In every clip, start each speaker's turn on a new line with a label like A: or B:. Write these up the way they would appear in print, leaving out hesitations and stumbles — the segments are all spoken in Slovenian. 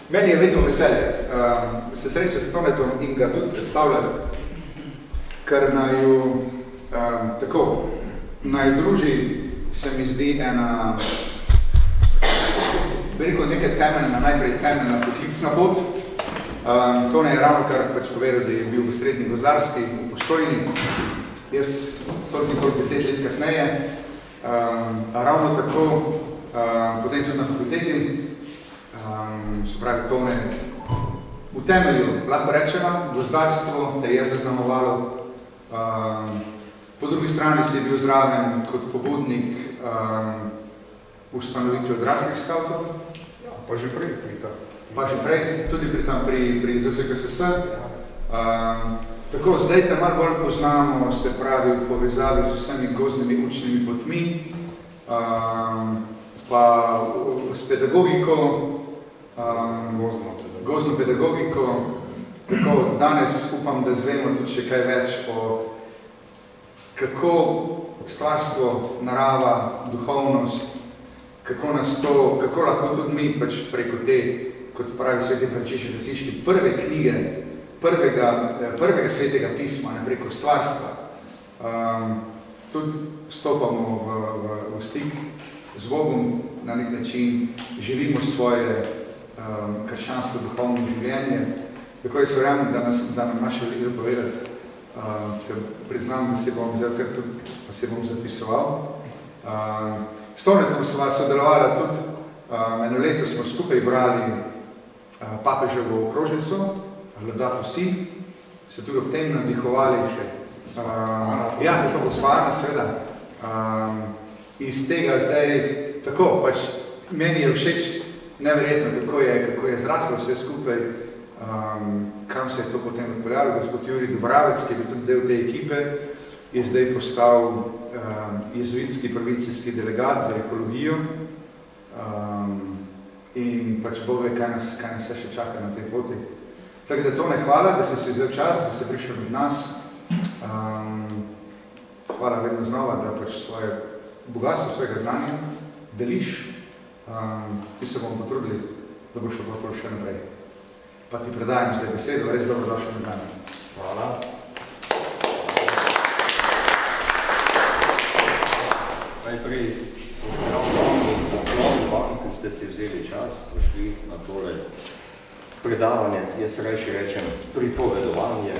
A: Meni je vedno veselje. Se sreča s Tonetom in ga tudi predstavljam, ker naj druži se mi zdi ena, veliko nekaj temeljna, najprej temeljna poklicna pot. Tone je ravno kar pač povedal, da je bil v srednji gozdarski, v Postojni. Jaz toliko 10 let kasneje, ravno tako, potem tudi na fakulteti, se pravi Tone, v temelju, lahko rečemo, gozdarstvo, da je zaznamovalo. Po drugi strani si je bil zraven kot pobudnik ustanovitve odraslih skavtov.
B: Ja, pa že prej tudi pri ZSKSS. Tako, zdaj te malo bolj poznamo, se pravi, v povezavi z vsemi gozdnimi učnimi potmi, pa s pedagogiko, gozdno pedagogiko. Tako, danes upam, da zvemo tudi še kaj več o kako stvarstvo, narava, duhovnost, kako lahko tudi mi pač preko te, kot pravi Sveti Frančišek Asiški, prve knjige, prvega svetega pisma, ne, preko stvarstva, tudi stopamo v stik z Bogom, na nek način živimo svoje krščansko duhovno življenje. Tako jaz verjamem, da nam naša Eliza povedati, ker priznam, da se bom vzel, ker tudi se bom zapisoval. S Tonetom sva sodelovala tudi, eno leto smo skupaj brali papeževo okrožnico, Laudato Si, se tudi ob tem nadihovali še. Ja, tako gospana, seveda. Iz tega zdaj, tako, pač meni je všeč neverjetno, kako je zraslo vse skupaj, kam se je to potem odpeljalo. Gospod Jurij Dubravec, ki je bil tudi del te ekipe, je zdaj postal jezuitski provincijski delegat za ekologijo in pač Bog ve, kaj nas se še čaka na tej poti. Tako da Tone, hvala, da si vzel čas, da si prišel med nas. Hvala vedno znova, da pač svoje bogatstvo, svojega znanja deliš. Mi se bomo potrudili, da bo šlo še naprej. Pa ti predajam zdaj besedo, res dobrodošel med nami.
C: Hvala. Najprej pozdravljam vam, ki ste si vzeli čas, prišli na tole predavanje, jaz rečem pripovedovanje.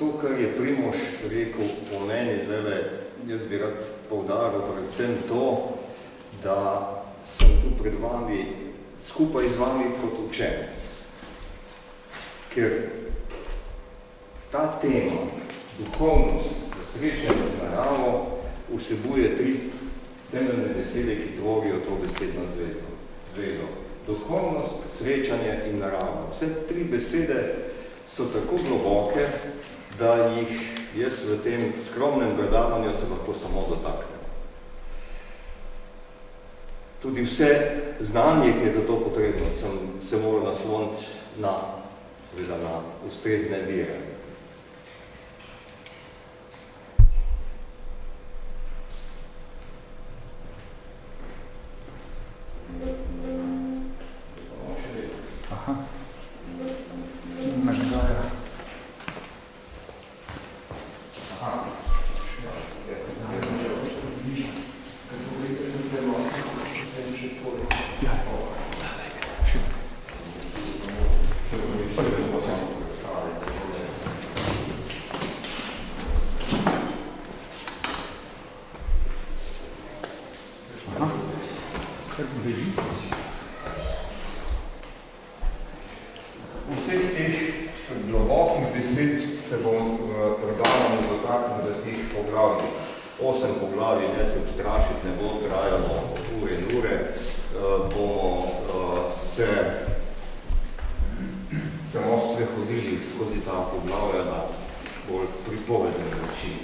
C: To, kar je Primož rekel o meni, jaz bi rad poudaril predvsem to, da sem tu pred vami, skupaj z vami kot učenec. Ker ta tema, duhovnost, srečanje z naravo, vsebuje 3 temeljne besede, ki tvorijo to besedno zvezo. Duhovnost, srečanje in narava. Vse 3 besede so tako globoke, da jih jaz v tem skromnem predavanju se lahko samo dotaknem. Tudi vse znanje, ki je za to potrebno, sem se moral nasloniti na ustrezne vire. Vseh teh globokih besed se bom predavanju dotaknil v teh poglavjih. 8 poglavij, ne se ustrašiti, ne bo trajalo ure in ure, bomo se samo sprehodili skozi ta poglavja na bolj pripovedni način.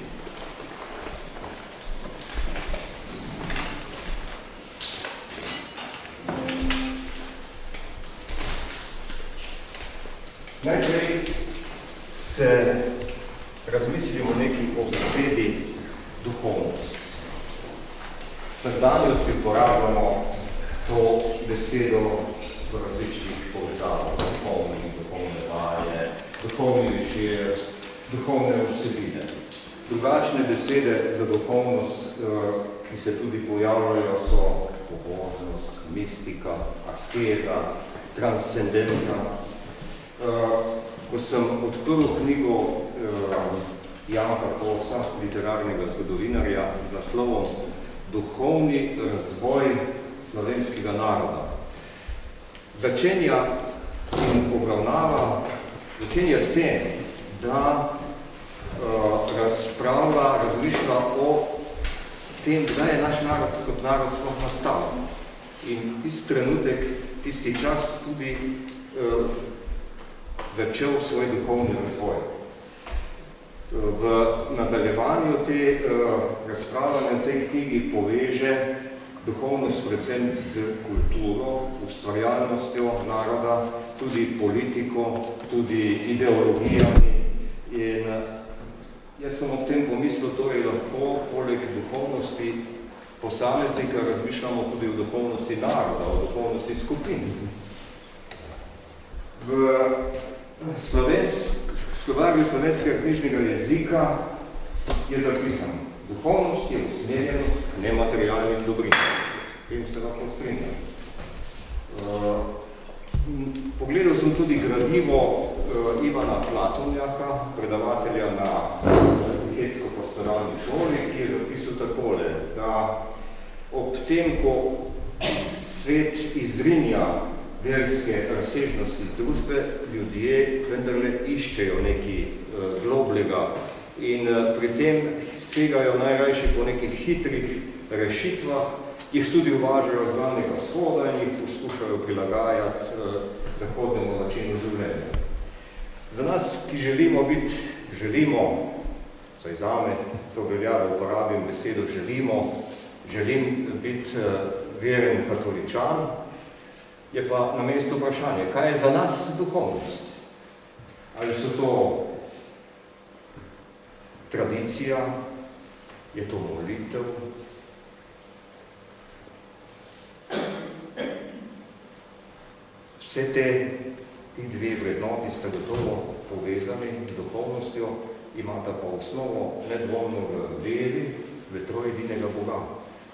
C: Najprej se razmislimo nekaj o besedi duhovnost. V vsakdanjosti uporabljamo to besedo so različnih povezavah, duhovne vaje, duhovni večer, duhovne vsebine. Drugačne besede za duhovnost, ki se tudi pojavljajo, so pobožnost, mistika, askeza, transcendenca. Ko sem odprl knjigo Janka Kosa, literarnega zgodovinarja, z naslovom Duhovni razvoj slovenskega naroda, začenja s tem, da razmišlja o tem, kdaj je naš narod kot narod sploh nastal. In tisti trenutek, tisti čas tudi začel svoj duhovni razvoj. V nadaljevanju te razpravljanja v tej knjigi poveže duhovnost predvsem z kulturo, ustvarjalnostjo naroda, tudi politiko, tudi ideologijami. In jaz sem ob tem pomislil, torej lahko poleg duhovnosti posameznika razmišljamo tudi o duhovnosti naroda, o duhovnosti skupin. V slovarju slovenskega knjižnega jezika je zapisano: duhovnost je usmerjenost k nematerialnim dobrinam. S tem se lahko strinjam. Pogledal sem tudi gradivo Ivana Platonjaka, predavatelja na Hetsko-pastoralni šoli, ki je zapisal takole, da ob tem, ko svet izrinja verske razsežnosti družbe, ljudje vendarle iščejo nekaj globljega in pri tem segajo najrajše po nekih hitrih rešitvah, jih tudi uvažajo z Daljnega vzhoda in jih poskušajo prilagajati zahodnemu načinu življenja. Za nas, ki želimo, zdaj zame, to velja, da uporabim besedo želim biti veren katoličan, je pa na mestu vprašanje, kaj je za nas duhovnost? Ali so to tradicija, je to molitev? Vse ti dve vrednoti sta gotovo povezani z duhovnostjo, imata pa osnovo nedvomno v veri, v trojedinega Boga.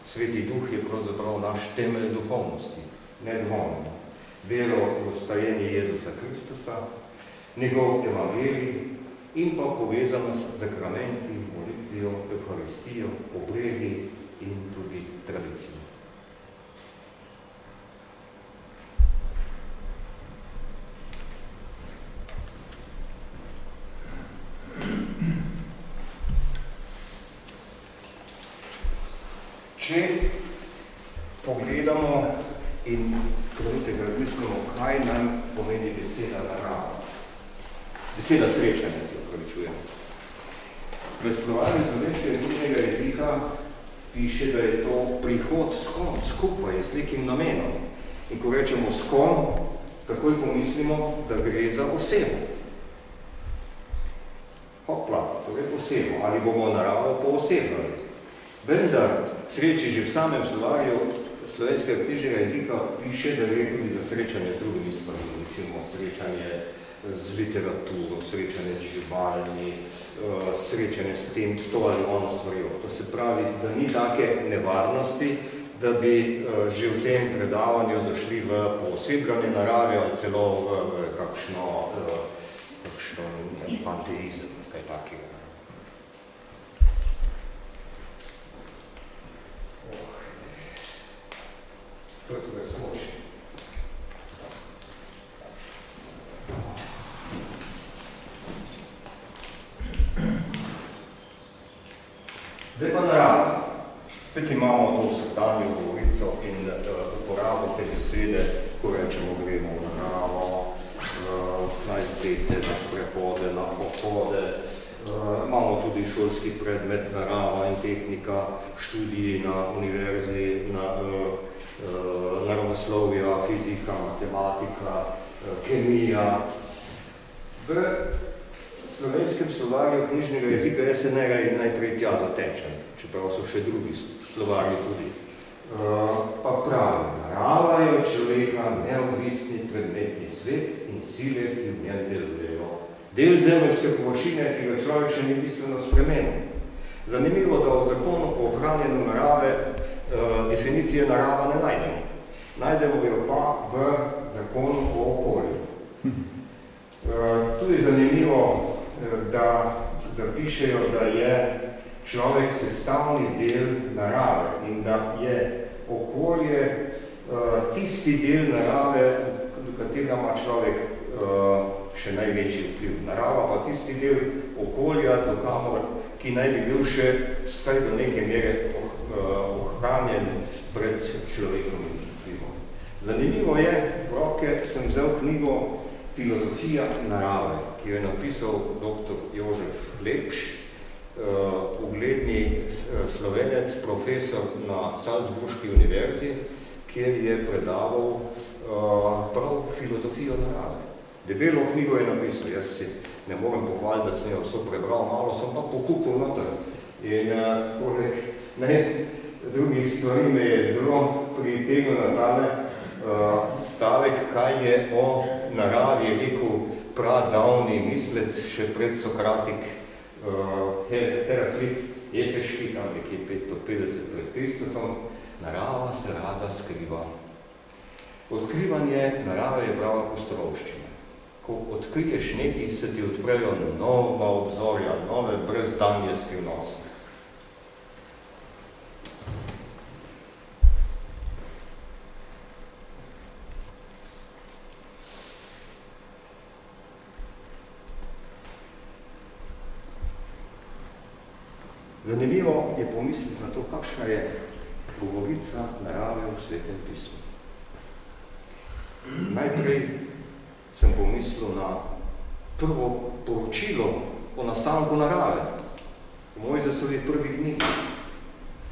C: Sveti Duh je pravzaprav naš temelj duhovnosti, nedvomno. Vero v vstajenje Jezusa Kristusa, njegov evangelij in pa povezanost z sakramenti, molitvijo, evharistijo, obredi in tudi tradicijo. Če pogledamo in trenutek razmislimo, kaj nam pomeni beseda narava. Beseda srečanja, se opravičujem. V slovarju slovenskega knjižnega jezika piše, da je to prihod s kom, skupaj, s nekim namenom. In ko rečemo s kom, takoj pomislimo, da gre za osebo. Hopla, torej osebo, ali bomo naravo poosebljali. Vendar, sreči že v samem slovarju slovenskega knjižnega jezika piše, da gre tudi za srečanje z drugimi stvarmi, recimo srečanje z literaturo, srečanje z živalmi, srečanje s tem, s to ali ono stvarjo. To se pravi, da ni take nevarnosti, da bi že v tem predavanju zašli v poosebljanje narave ali celo v kakšno panteizem, kaj takega. Tukaj smoči. Zdaj pa narava. Spet imamo to vsakdanjo govorico in uporabo te besede, ko rečemo, gremo v naravo, na izlete, na sprehode, na pohode. Imamo tudi šolski predmet narava in tehnika, študiji na univerzi, naravoslovja, fizika, matematika, kemija. V slovenskem slovarju knjižnega jezika jaz se najprej tja zatečem, čeprav so še drugi slovarji tudi pa pravi, narava je od človeka neodvisni predmetni svet in sile, ki v njem delujejo. Del zemeljske površine, ki ga človek še ni bistveno spremenil. Zanimivo, da v zakonu o ohranjanju narave definicije narava ne najdemo. Najdemo jo pa v zakonu o okolju. Tu je zanimivo, da zapišejo, da je človek sestavni del narave in da je okolje tisti del narave, do katerega ima človek še največji vpliv. Narava pa tisti del okolja, ki naj bi bil še vsaj do neke mere ohranjen pred človekovim vplivom. Zanimivo je, v roke sem vzel knjigo Filozofija narave, ki jo je napisal dr. Jožef Lepš, ugledni Slovenec, profesor na Salzburški univerzi, kjer je predaval prav filozofijo narave. Debelo knjigo je napisal, jaz si ne morem pohvaliti, da sem jo vso prebral, malo sem pa pokukal noter. In poleg drugih stvari me je zelo pritegnil na tale stavek, kaj je o naravi rekel pradavni mislec, še pred Sokratik, Heraklit, Efeški, tam nekje 550 pred Kristusom, narava se rada skriva. Odkrivanje narave je prava pustolovščina. Ko odkriješ nekaj, se ti odprejo nova obzorja, nove brezdanje skrivnosti. Zanimivo je pomisliti na to, kakšna je govorica narave v Svetem pismu. Najprej sem pomislil na prvo poročilo o nastanku narave. V Mojzesovi prvi knjigi.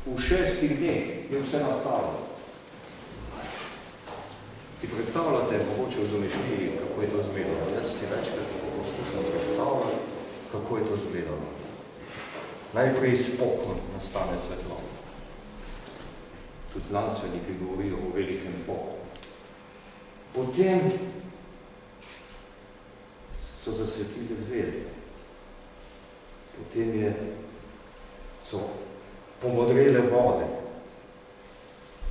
C: V 6 dneh je vse nastalo. Si predstavljate, mogoče v domišljiji, kako je to izgledalo? Jaz si večkrat poskušam predstavljati, kako je to izgledalo. Najprej spokon nastane svetloba. Tudi znanstveniki govorijo o velikem pokonu. Potem so zasvetili zvezde. Potem so pomodrele vode.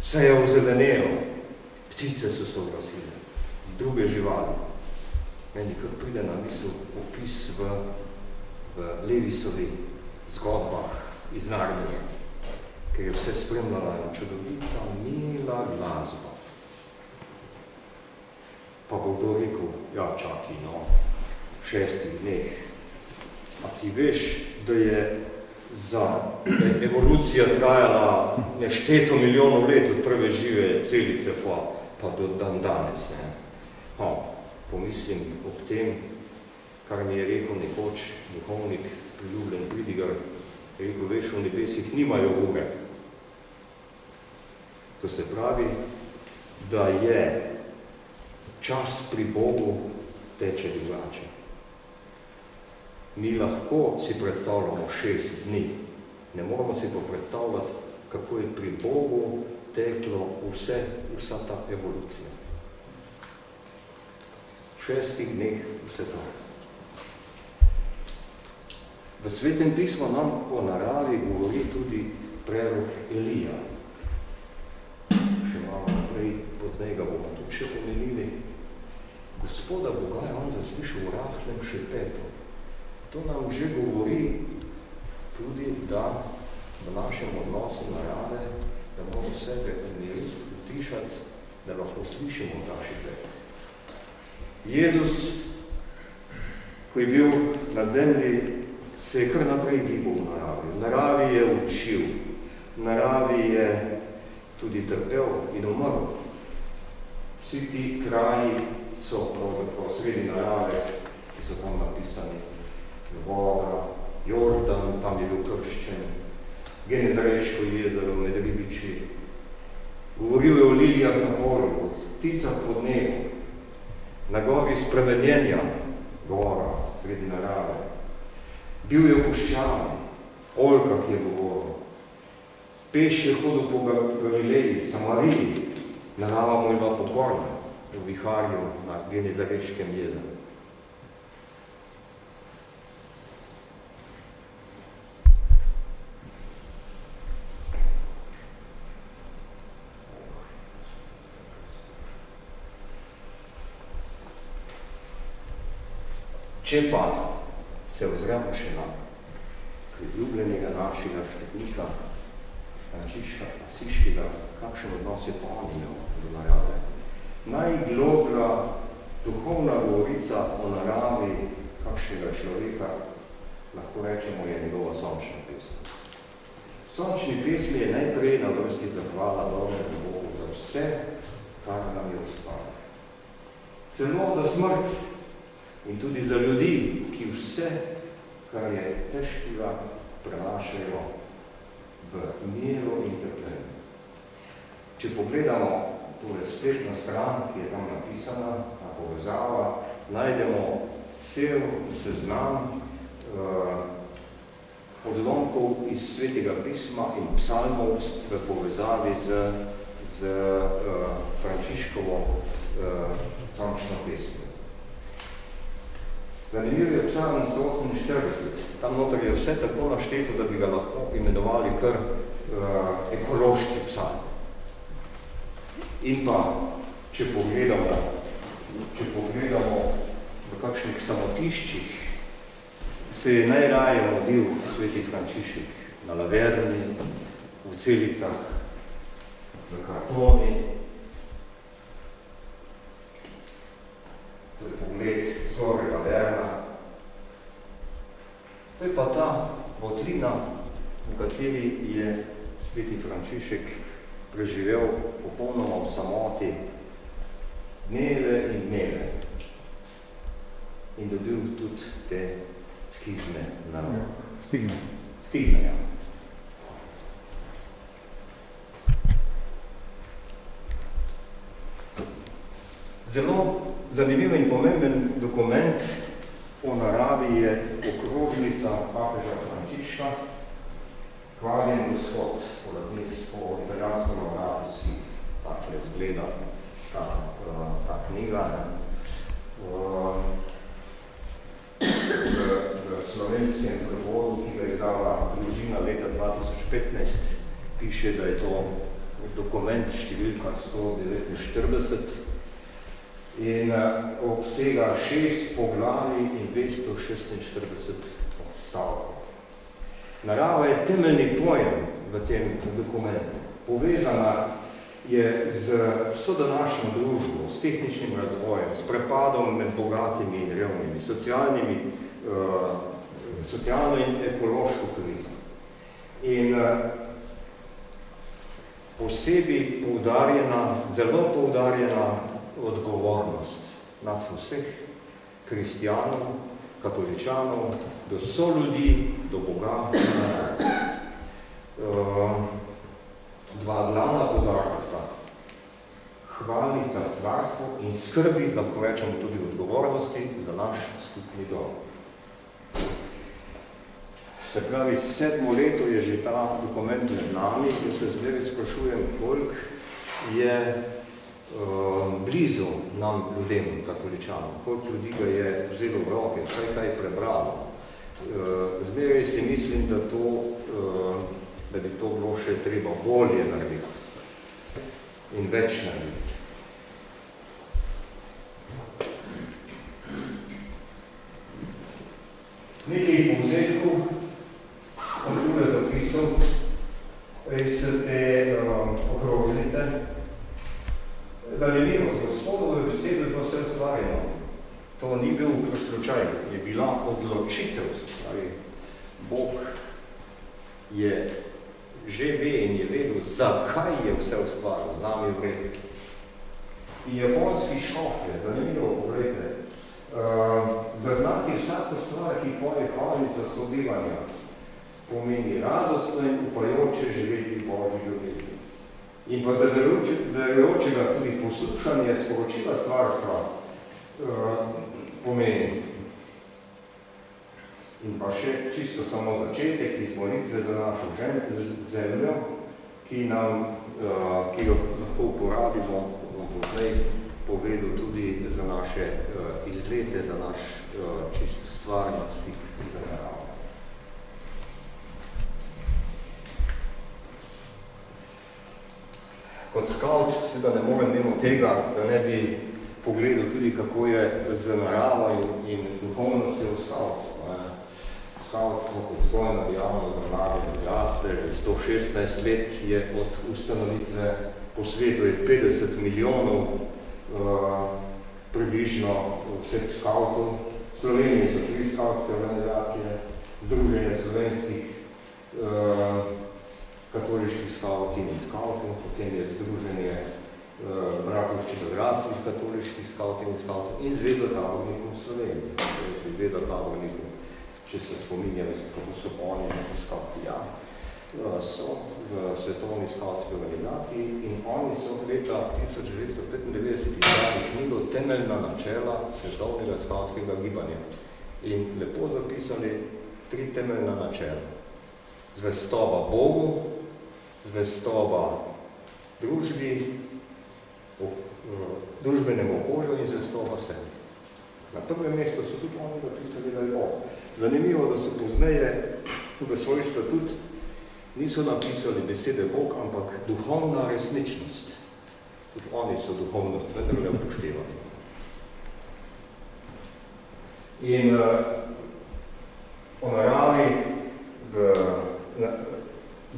C: Vse je ozelenelo. Ptice so se oglasile. Druge živali. Meni kar pride na misel opis v Levisovi zgodbah iz Narnije, ker je vse spremljala ena čudovita, mila glasba. Pa bo kdo rekel, ja, čaki, no, 6 dneh. A ti veš, da je evolucija trajala nešteto milijonov let od prve žive celice pa do dan danes. Pomislim ob tem, kar mi je rekel nekoč duhovnik, priljubljen Pridigar, rekel, veš, v nebesih nimajo ure. To se pravi, da je čas pri Bogu teče drugače. Mi lahko si predstavljamo 6 dni, ne moramo si pa predstavljati, kako je pri Bogu teklo vsa ta evolucija. V 6 dneh vse to. V Svetem pismu nam o naravi govori tudi prerok Elija. Še malo naprej, pozdaj ga bomo tudi še pomenili. Gospoda Boga je on zaslišal v rahlem šepetu. To nam že govori tudi, da v našem odnosu narave, da moramo sebe odmeriti, utišati, da lahko slišimo ta šepet. Jezus, ko je bil na zemlji, se je kar naprej gibal v naravi. V naravi je učil, v naravi je tudi trpel in umrl. Vsi ti kraji so pravzaprav sredi narave, ki so tam napisani. Voda, Jordan, tam je bil krščen, Genezareško jezero med ribiči. Govoril je o lilijah na polju, o pticah pod nebu, na gori spremenjenja, gora, sredi narave. Bil je v puščavi, oljka, ki je govoril. Peš je hodil po Galileji, Samariji, narava mu je bila pokorna v viharju na Genezareškem jezeru. Če pa se ozremo še na priljubljenega našega svetnika, Frančiška Asiškega, kakšen odnos je pa on imel do narave. Najgloblja duhovna govorica o naravi kakšnega človeka, lahko rečemo, je njegova sončna pesma. V sončni pesmi je najprej na vrsti zahvala dobremu Bogu za vse, kar nam je ustvaril. Celo za smrt in tudi za ljudi, ki vse, kar je težkega, prenašajo v miru in trpljenju. Če pogledamo tole spletno stran, ki je tam napisana, ta povezava, najdemo cel seznam odlomkov iz Svetega pisma in psalmov v povezavi z Frančiškovo sončno pesmo. Zanimivo je psalm 148. Tam noter je vse tako našteto, da bi ga lahko imenovali kar ekološki psalm. In pa, če pogledamo v kakšnih samotiščih, se je najraje modil sveti Frančišek na Laverni, v celicah, v kartoni. To je pogled zgornjega Verna. To je pa ta votlina, v kateri je sveti Frančišek preživel popolnoma v samoti dneve in dneve in dobil tudi te skizme na stigme, ja. Zelo zanimiv in pomemben dokument o naravi je okrožnica papeža Frančiška, Hvaljen Gospod, po italijanskem obratu si takle zgleda ta knjiga. V slovenskem prevodu, ki ga je izdala družina leta 2015, piše, da je to dokument številka 149 in obsega 6 poglavij in 246 odstavkov. Narava je temeljni pojem v tem dokumentu. Povezana je z vso današnjo družbo, s tehničnim razvojem, s prepadom med bogatimi in revnimi, socialno in ekološko krizo. In posebej zelo poudarjena odgovornost nas vseh, kristjanov, katoličanov, do soljudi, do Boga. Dva glavna poudarka sta hvalnica stvarstvo in skrbi, lahko rečemo tudi odgovornosti za naš skupni dom. Se pravi, 7. leto je že ta dokument med nami, ki se zmeraj sprašujem, koliko je blizu nam ljudem, katoličanom, koliko ljudi ga je vzelo v roke, vsaj kaj prebralo. Zmeraj si mislim, da bi to bilo še treba bolje narediti in več narediti. Nekaj povzetkov sem tukaj zapisal iz te okrožnice. Zanimivo, z Gospodove besede je pa vse ustvarjeno. To ni bil slučaj, je bila odločitev. Bog je že ve in je vedel, zakaj je vse ustvarjeno, zame v redu. In japonski škofje, zanimivo, pogledajte, zaznati vsako stvar, ki poje hvalnico sobivanja, pomeni radostno in upajoče živeti Božji ljubezni. In pa za verujočega tudi poslušanje sporočila stvarstva pomeni. In pa še čisto samo začetek iz molitve za našo zemljo, ki jo lahko uporabimo, bom poznej povedal tudi za naše izlete, za naš čist stvarni stik za naravo. Kot scout seveda ne morem mimo tega, da ne bi pogledal tudi, kako je z naravo in duhovnostjo v scouts. Scout smo kot svojna javno državno odraste, že 116 let je od ustanovitve, po svetu je 50 milijonov približno vseh scoutov. V Sloveniji so 3 scoutske organizacije, Združenje slovenskih katoliških skautin in skautov, potem je Združenje bratovščin odraslih katoliških skautin in skautov in Zveza tabornikov v Sloveniji. Zveza tabornikov, če se spominjamo, kako so oni skauti, ja, so v svetovni skautski organizaciji in oni so leta 1995 izdali knjigo Temeljna načela svetovnega skautskega gibanja in lepo zapisali 3 temeljna načela. Zvestoba Bogu, zvestoba družbi, družbenemu okolju in zvestoba sebi. Na prvem mestu so tudi oni napisali, da je Bog. Zanimivo, da so pozneje v svoj statut niso napisali besede Bog, ampak duhovna resničnost. Tudi oni so duhovnost vendar upoštevali. In o naravi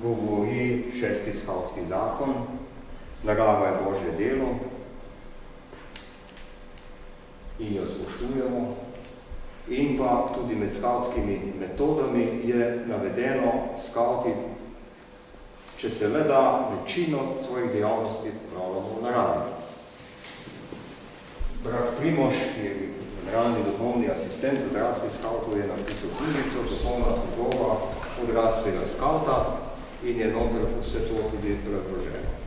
C: govori 6. skautski zakon, narava je Božje delo in jo spoštujemo. In pa tudi med skautskimi metodami je navedeno, skauti, če se le da, večino svojih dejavnosti pravljamo v naravi. Brat Primož, ki je generalni duhovni asistent odraslih skautov, je napisal knjižico Duhovna podoba odraslega skauta in je noter vse to tudi razloženo.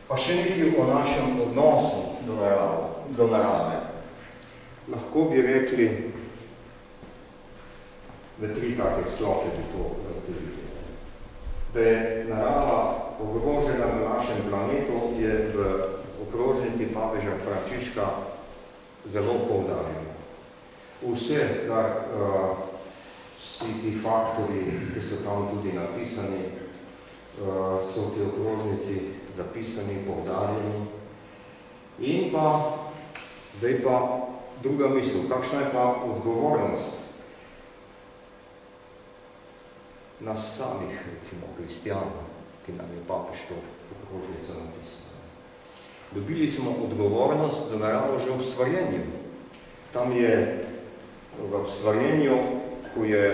C: Pa še nekaj o našem odnosu do narave. Lahko bi rekli, v 3 take sklope bi to razdelili. Da je narava ogrožena na našem planetu, je v okrožnici papeža Frančiška zelo poudarjeno. Vse, kar vsi ti faktori, ki so tam tudi napisani, so v tej okrožnici zapisani, poudarjeni. In pa, zdaj pa druga misel, kakšna je pa odgovornost nas samih, recimo kristijanov, ki nam je papež to okrožnico napisano. Dobili smo odgovornost za naravo že v stvarjenju. Tam je v stvarjenju, ko je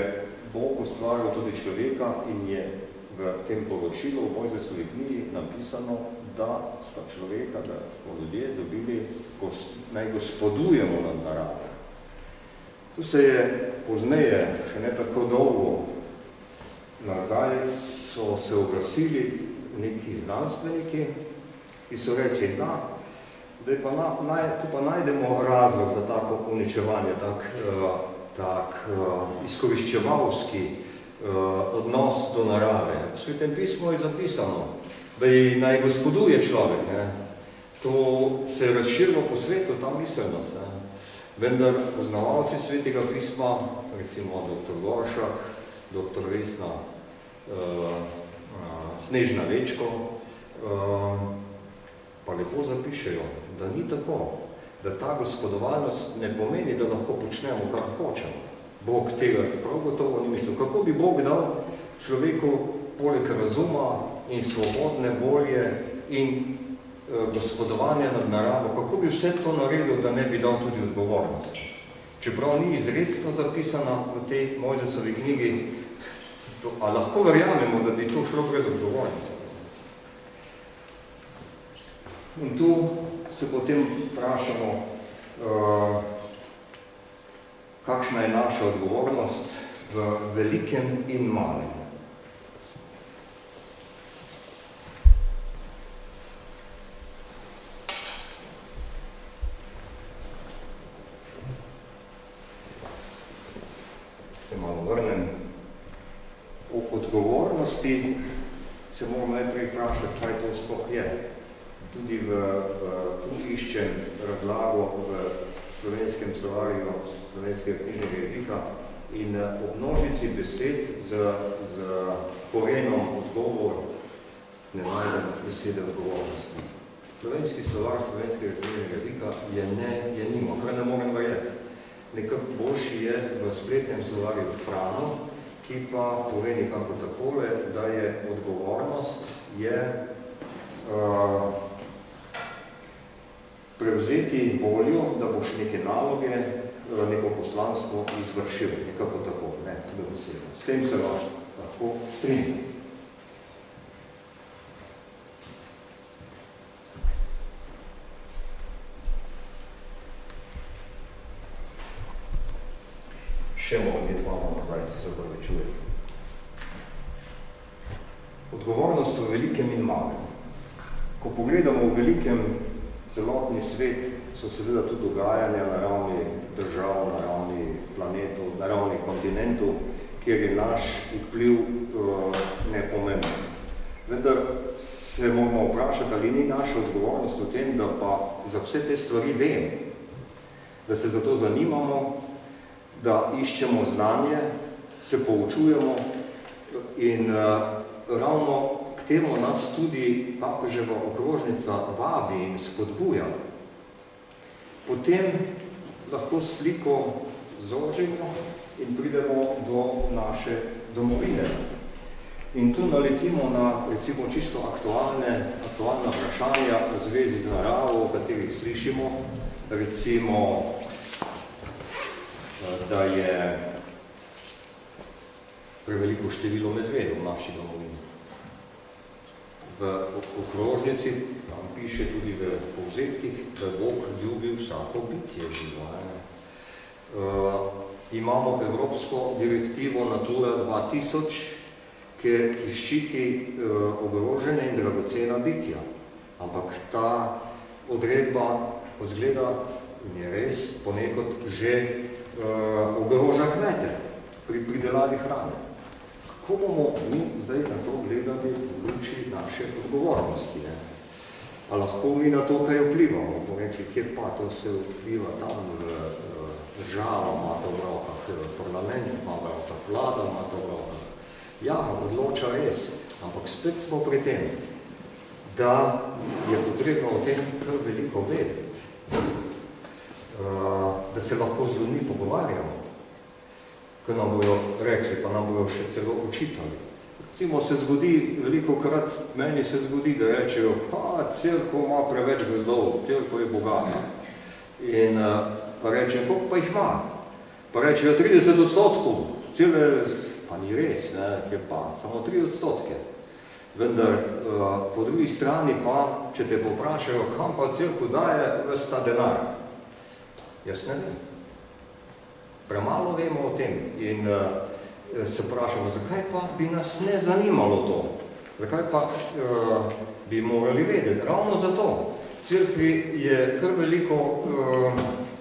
C: Bog ustvaril tudi človeka in je v tem poročilu v Mojzesovi knjigi napisano, da sta človeka, da smo ljudje dobili, naj gospodujemo nad naravo. Tu se je pozneje, še ne tako dolgo nazaj, so se oglasili neki znanstveniki, ki so rekli, da tu pa najdemo razlog za tako uničevanje, tak izkoriščevalski odnos do narave. V Svetem pismu je zapisano, da ji naj gospoduje človek. To se je razširilo po svetu, ta miselnost. Vendar poznavalci Svetega pisma, recimo dr. Goršak, dr. Vesna Snežna Večko, pa lepo zapišejo, da ni tako, da ta gospodovalnost ne pomeni, da lahko počnemo, kar hočemo. Bog tega prav gotovo ni mislil. Kako bi Bog dal človeku poleg razuma in svobodne volje in gospodovanja nad naravo, kako bi vse to naredil, da ne bi dal tudi odgovornost? Čeprav ni izrecno zapisana v tej Mojzesovi knjigi, a lahko verjamemo, da bi to šlo brez odgovornosti. In tu se potem vprašamo, kakšna je naša odgovornost v velikem in malem. se malo vrnem. O odgovornosti se moramo najprej vprašati, kaj to sploh je. Tudi tu iščem razlago v slovenskem slovarju slovenskega knjižnega jezika in ob množici besed z korenom odgovor ne najdem besede odgovornosti. Slovenski slovar slovenskega knjižnega jezika je nima, kar ne morem verjeti. Nekako boljši je v spletnem slovarju Frano, ki pa pove nekako takole, da je odgovornost prevzeti voljo, da boš neke naloge, neko poslanstvo izvršil, nekako tako, ne, da besedo. S tem se lahko strinjam. Še moram biti malo nazaj, da se opravičujem. Odgovornost v velikem in malem. Ko pogledamo v velikem celotni svet, so seveda tudi dogajanja na ravni držav, na ravni planetov, na ravni kontinentov, kjer je naš vpliv nepomemben. Vendar se moramo vprašati, ali ni naša odgovornost v tem, da pa za vse te stvari vem, da se za to zanimamo, da iščemo znanje, se poučujemo in ravno k temu nas tudi papeževa okrožnica vabi in spodbuja. Potem lahko sliko zožimo in pridemo do naše domovine. In tu naletimo na recimo čisto aktualna vprašanja v zvezi z naravo, o katerih slišimo, recimo da je preveliko število medvedov v naši domovini. V okrožnici, tam piše tudi v povzetkih, da Bog ljubi vsako bitje živo. Imamo evropsko direktivo Natura 2000, ki ščiti ogrožene in dragocena bitja. Ampak ta odredba izgleda in je res ponekod že ogroža kmete pri pridelavi hrane. Kako bomo mi zdaj na to gledali v luči naše odgovornosti? A lahko mi na to kaj vplivamo? Bomo rekli, kje pa to se vpliva tam v država, ima to v rokah parlament, ima v rokah vlada, ima to v rokah. Ja, odloča res, ampak spet smo pri tem, da je potrebno o tem kar veliko vedeti. Da se lahko z ljudmi pogovarjamo, ko nam bojo rekli, pa nam bojo še celo učitali. Recimo se zgodi, velikokrat meni se zgodi, da rečejo, pa Cerkev ima preveč gozdov, Cerkev je bogata. In pa rečejo, koliko pa jih ima? Pa rečejo 30%, cele, pa ni res, ne, je pa samo 3%. Vendar po drugi strani pa, če te poprašajo, kam pa Cerkev daje ves ta denar? Jaz ne vem. Premalo vemo o tem in se vprašamo, zakaj pa bi nas ne zanimalo to? Zakaj pa bi morali vedeti? Ravno zato. Cerkvi je kar veliko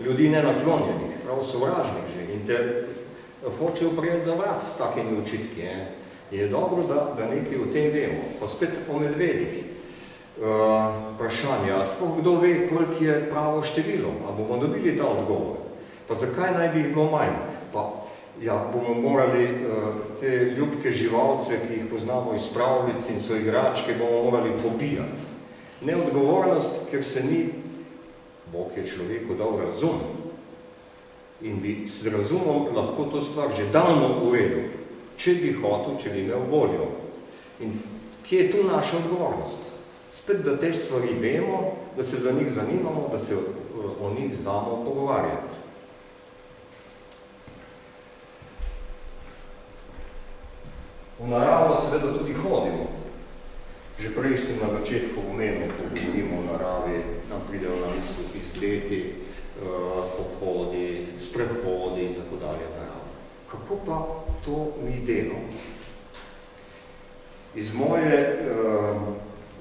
C: ljudi nenaklonjenih, prav sovražnih že in te hočejo prijeti za vrat s takimi očitki. Je dobro, da nekaj o tem vemo. Pa spet o medvedih. Vprašanje, a sploh kdo ve, koliko je pravo število? A bomo dobili ta odgovor? Pa zakaj naj bi jih bilo manj? Pa ja, bomo morali te ljubke živalce, ki jih poznamo iz pravljic in so igračke, bomo morali pobijati. Neodgovornost, ker se ni, Bog je človeku dal razum in bi s razumom lahko to stvar že davno uredil, če bi hotel, če bi imel voljo. In kje je tu naša odgovornost? Spet, da te stvari vemo, da se za njih zanimamo, da se o njih znamo pogovarjati. V naravo seveda tudi hodimo. Že prej sem na začetku omenil, ko govorimo o naravi, nam pridejo na misel izleti, pohodi, sprehodi in tako dalje naravo. Kako pa to mi delamo? Iz moje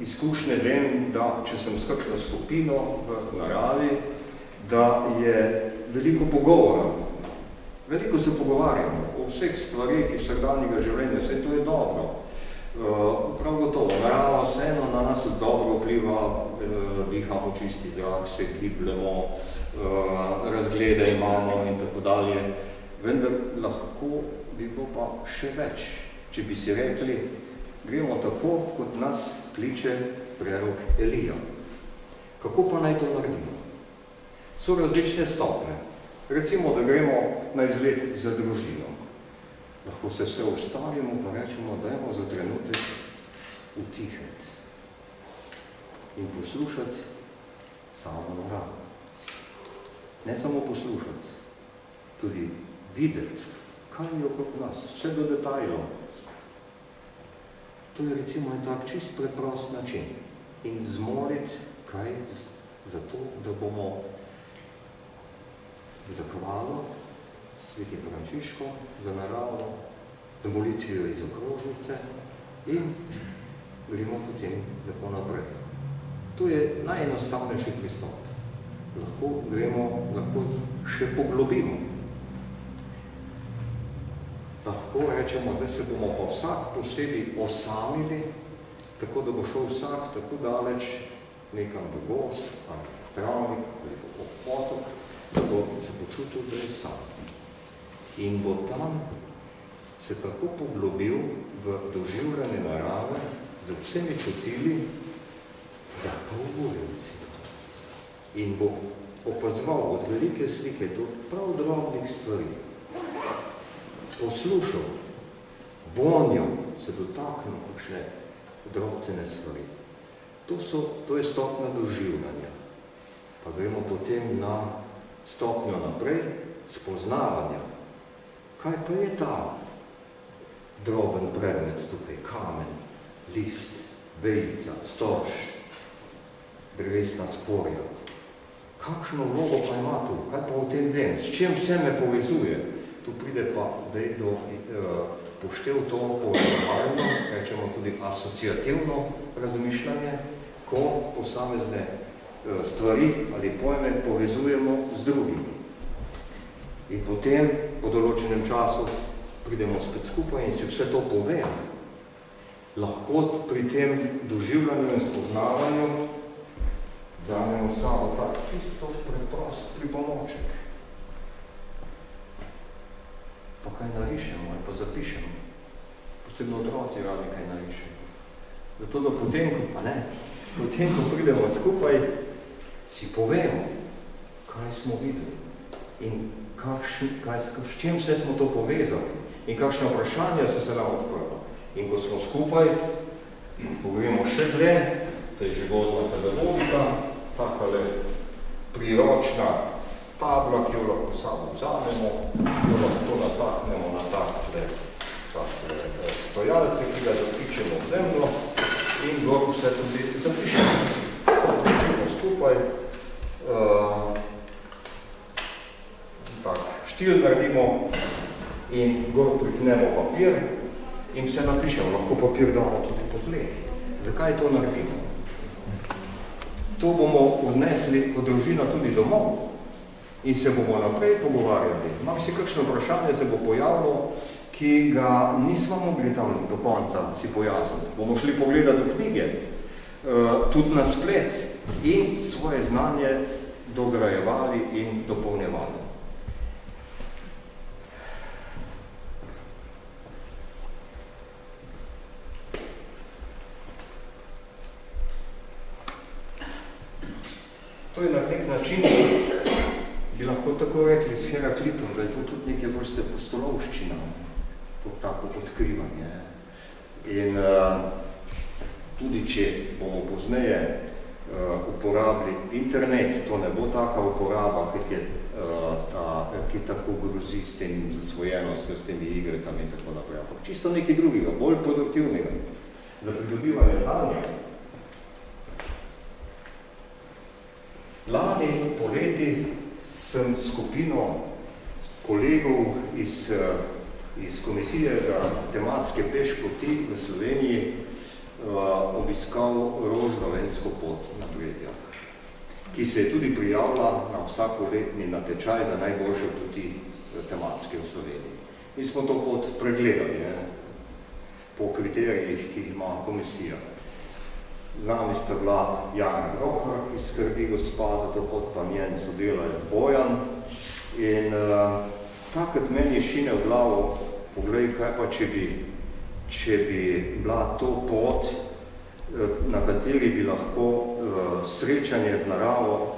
C: izkušnje vem, da če sem s kakšno skupino v naravi, da je veliko pogovora. Veliko se pogovarjamo o vseh stvarih iz vsakdanjega življenja, vse to je dobro. Prav gotovo, narava vseeno na nas dobro vpliva, dihamo čisti zrak, se gibljamo, razglede imamo in tako dalje. Vendar lahko bi bilo pa še več, če bi si rekli, gremo tako, kot nas kliče prerok Elija. Kako pa naj to naredimo? So različne stopne. Recimo, da gremo na izlet za družino. Lahko se vse ustavimo, pa rečemo, dajmo za trenutek utihati in poslušati samo naravo. Ne samo poslušati, tudi videti, kaj je okrog nas, vse do detajlov. To je recimo en tak čist preprost način. In zmoliti kaj za to, da bomo zahvalo sveti Frančiško za naravo, za molitvijo iz okrožnice in gremo potem lepo naprej. To je najenostavnejši pristop. Lahko gremo, lahko še poglobimo. Lahko rečemo, da se bomo pa vsak posebej osamili, tako da bo šel vsak tako daleč nekam v gost, ali v travnik, ali v potok, da bo se počutil, da je sam. In bo tam se tako poglobil v doživljanje narave, z vsemi čutili, za pol ure. In bo opazoval od velike slike do prav drobnih stvari. Poslušal, vonjo, se dotaknil kakšne drobcene stvari. To je stopnja doživljanja. Pa gremo potem na stopnjo naprej, spoznavanja. Kaj pa je ta droben predmet tukaj? Kamen, list, vejica, storž, drevesna skorja. Kakšno vlogo pa ima tu? Kaj pa o tem vem? S čem vse me povezuje? Tu pride pa do poštev to povezovalno, rečemo tudi asociativno razmišljanje, ko posamezne stvari ali pojme povezujemo z drugimi. In potem, po določenem času, pridemo spet skupaj in si vse to povemo. Lahko pri tem doživljanju in spoznavanju danemo samo tak čisto preprost pripomoček. Pa kaj narišemo ali pa zapišemo. Posebno otroci radi kaj narišemo. Zato, da potem, ko pridemo skupaj, si povemo, kaj smo videli in s čem vse smo to povezali in kakšne vprašanja so se nam odprla. In ko smo skupaj, govorimo še dlje, to je že gozna pedagogika, takale priročna tabla, ki jo lahko samo vzamemo, jo lahko nataknemo na takle stojalce, ki ga zapičemo v zemljo in gor vse tudi zapišemo. Zapišemo skupaj, štil naredimo in gor pripnemo papir in vse napišemo. Lahko papir damo tudi po tleh. Zakaj to naredimo? To bomo odnesli od družina tudi domov in se bomo naprej pogovarjali. Imam si kakšno vprašanje se bo pojavilo, ki ga nismo mogli tam do konca si pojasniti. Bomo šli pogledati v knjige, tudi na splet in svoje znanje dograjevali in dopolnjevali. To je na nek način, bi lahko tako rekli s Heraklitom, da je to tudi neke vrste pustolovščina, to tako odkrivanje. In tudi če bomo pozneje uporabili internet, to ne bo taka uporaba, ki tako grozi s tem zasvojenostjo, s temi igricami in tako naprej. Ampak čisto nekaj drugega, bolj produktivnega, za pridobivanje znanja. Lani poleti sem skupino kolegov iz Komisije za tematske pešpoti v Sloveniji obiskal Rožnovensko pot na Bredjah, ki se je tudi prijavila na vsakoletni natečaj za najboljše poti tematske v Sloveniji. Mi smo to pot pregledali, ne, po kriterijih, ki jih ima komisija. Z nami sta bila Jana Grohar, ki skrbi gospa za to pot, pa njen sodelavec Bojan. In takrat meni šine v glavo, poglej, kaj pa če bi bila to pot, na kateri bi lahko srečanje z naravo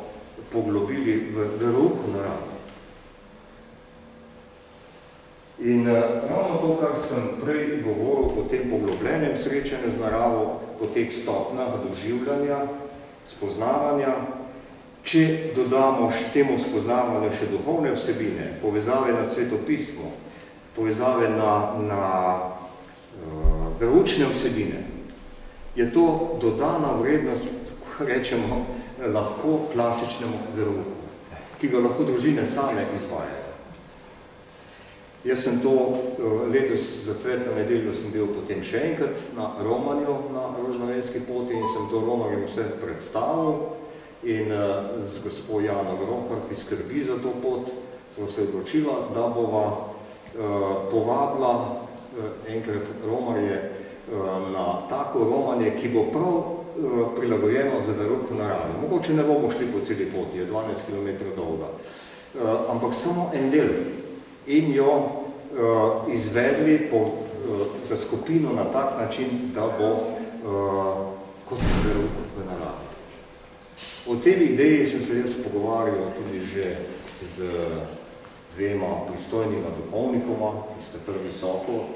C: poglobili v verouk naravo. In ravno to, kar sem prej govoril o tem poglobljenem srečanju z naravo, o teh stopnjah doživljanja, spoznavanja, če dodamo temu spoznavanju še duhovne vsebine, povezave na svetopismo, povezave na veroučne vsebine, je to dodana vrednost, rečemo, lahko klasičnemu verouku, ki ga lahko družine same izvajajo. Jaz sem to letos za cvetno nedeljo sem bil potem še enkrat na romanju na Rožnovenski poti in sem to romarjem vse predstavil in z gospo Jano Grohar, ki skrbi za to pot, smo se odločila, da bova povabila enkrat romarje na tako romanje, ki bo prav prilagojeno za verouk v naravi. Mogoče ne bomo šli po celi poti, je 12 km dolga, ampak samo en del. In jo izvedli za skupino na tak način, da bo kot verouk v naravi. O tej ideji sem se jaz pogovarjal tudi že z dvema pristojnima duhovnikoma, ki ste prvi visoko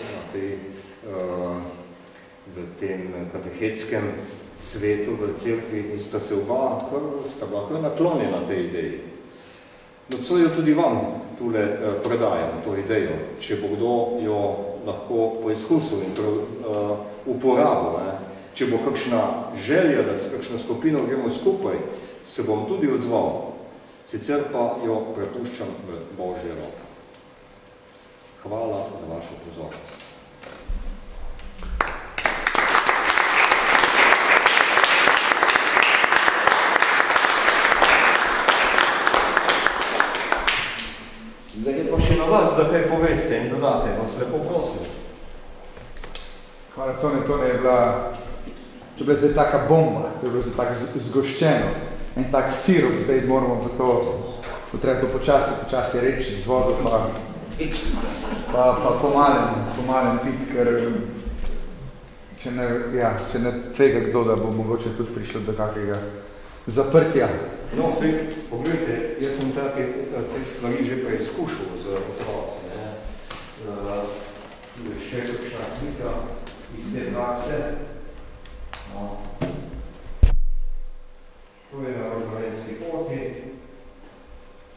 C: v tem katehetskem svetu v cerkvi in sta se oba kar naklonjena tej ideji. No, co jo tudi vam tule predajam, to idejo, če bo kdo jo lahko poizkusil in uporabil, če bo kakšna želja, da s kakšno skupino gremo skupaj, se bom tudi odzval, sicer pa jo prepuščam v Božje roke. Hvala za vašo pozornost. Zdaj je pa še na vas, da kaj poveste in dodate, vas lepo prosim.
B: Hvala, Tone je bila zdaj taka bomba, to je bilo zdaj tako zgoščeno, en tak sirup, zdaj moramo to treba to počasi reči z vodo, pa pomalem pit, ker če ne tvega kdo, da bo mogoče tudi prišlo do kakega zaprtja.
C: No, vse, pogledajte, jaz sem te stvari že preizkušal z otroci, še kakšna slika iz te prakse. No. To je na Rožnovenski poti,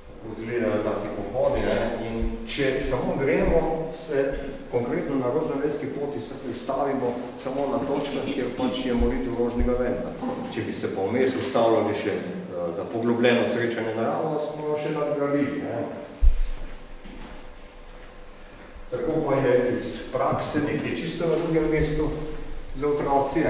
C: tako izgledajo taki pohodi, in če samo gremo, se konkretno na Rožnovenski poti se pristavimo samo na točkah, kjer pač je molitev rožnega venca. Če bi se pa vmes ustavljali še za poglobljeno srečanje naravo, smo še nadgradili. Tako pa je iz prakse nekaj čisto na drugem mestu za otroci.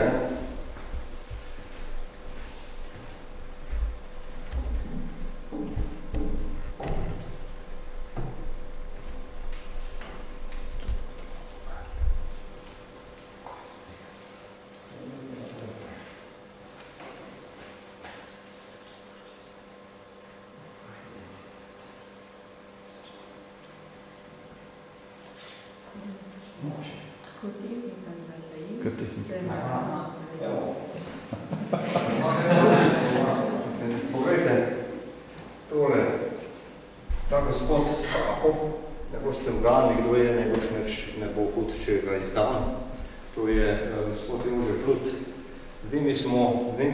C: Poglejte, tole, ta gospod Straho, ne boste vgani, kdo je, ne bo hud, če ga izdam. To je gospod Jože Plut. Z njimi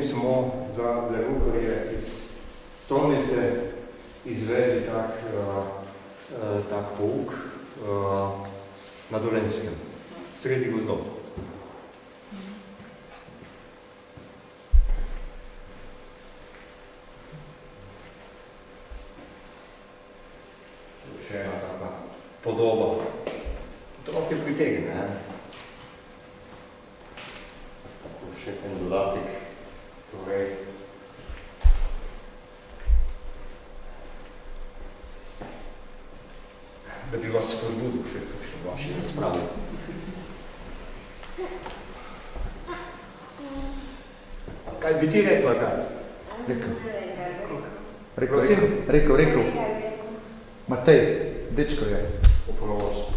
C: smo za veroukarje iz stolnice izvedli tak pouk na Dolenjskem, sredi gozdov. Še ena taka podoba. Otroke pritegne, Tako še en dodatek. Torej, spravi. Kaj bi ti rekla, kaj?
B: Rekel. Matej, dečko je.
C: Oprosti.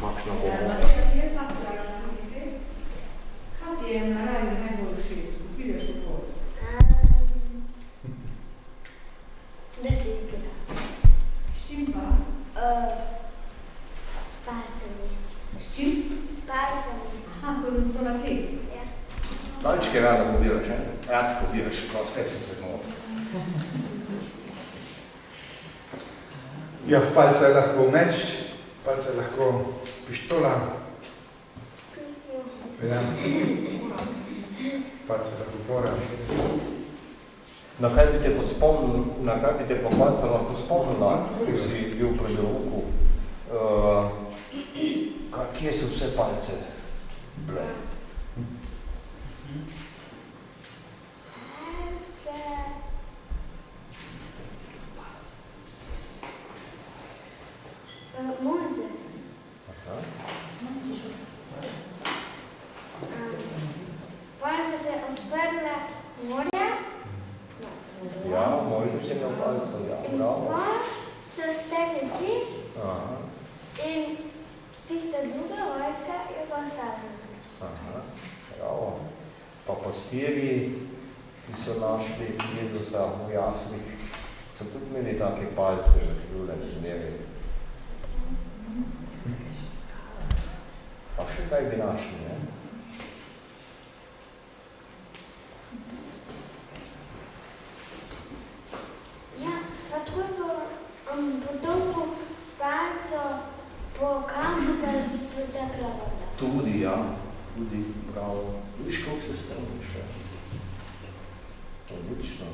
C: Kakšna bo?
D: Matej, ti je zaplačna nekaj? Kaj ti je na raju najbolj všeč? Pideš v post?
E: Da se igra.
D: S čim pa?
E: S palcami.
D: S čim?
E: S palcami.
D: Aha, ko so na tleh.
E: Ja.
C: Palčke rada pobiraš, ne? Rad pobiraš, prav spet sem se zmotil.
B: Ja, palce je lahko meč, palce je lahko pištola. Ja. Palce je lahko pora.
C: Na kaj bi te pa palce lahko spomnila, ko si bil pri roku? Kje so vse palce bile?
E: Mozes. Palce se odprle morja.
C: Ja, Mojžes je imel palce, ja, bravo.
E: Pa so stekli čez
C: Aha,
E: in tista druga vojska je pa ostala.
C: aha, bravo. Pa pastirji, ki so našli Jezusa v jaslih, so tudi imeli take palce, življenje zmeri. Pa še kaj bi našli, ne?
E: Ja, pa tako je podobno s palco po kampu, da bi potekla voda.
C: Tudi, ja, tudi, bravo. Viš, koliko se spomniš, ja? Odlično.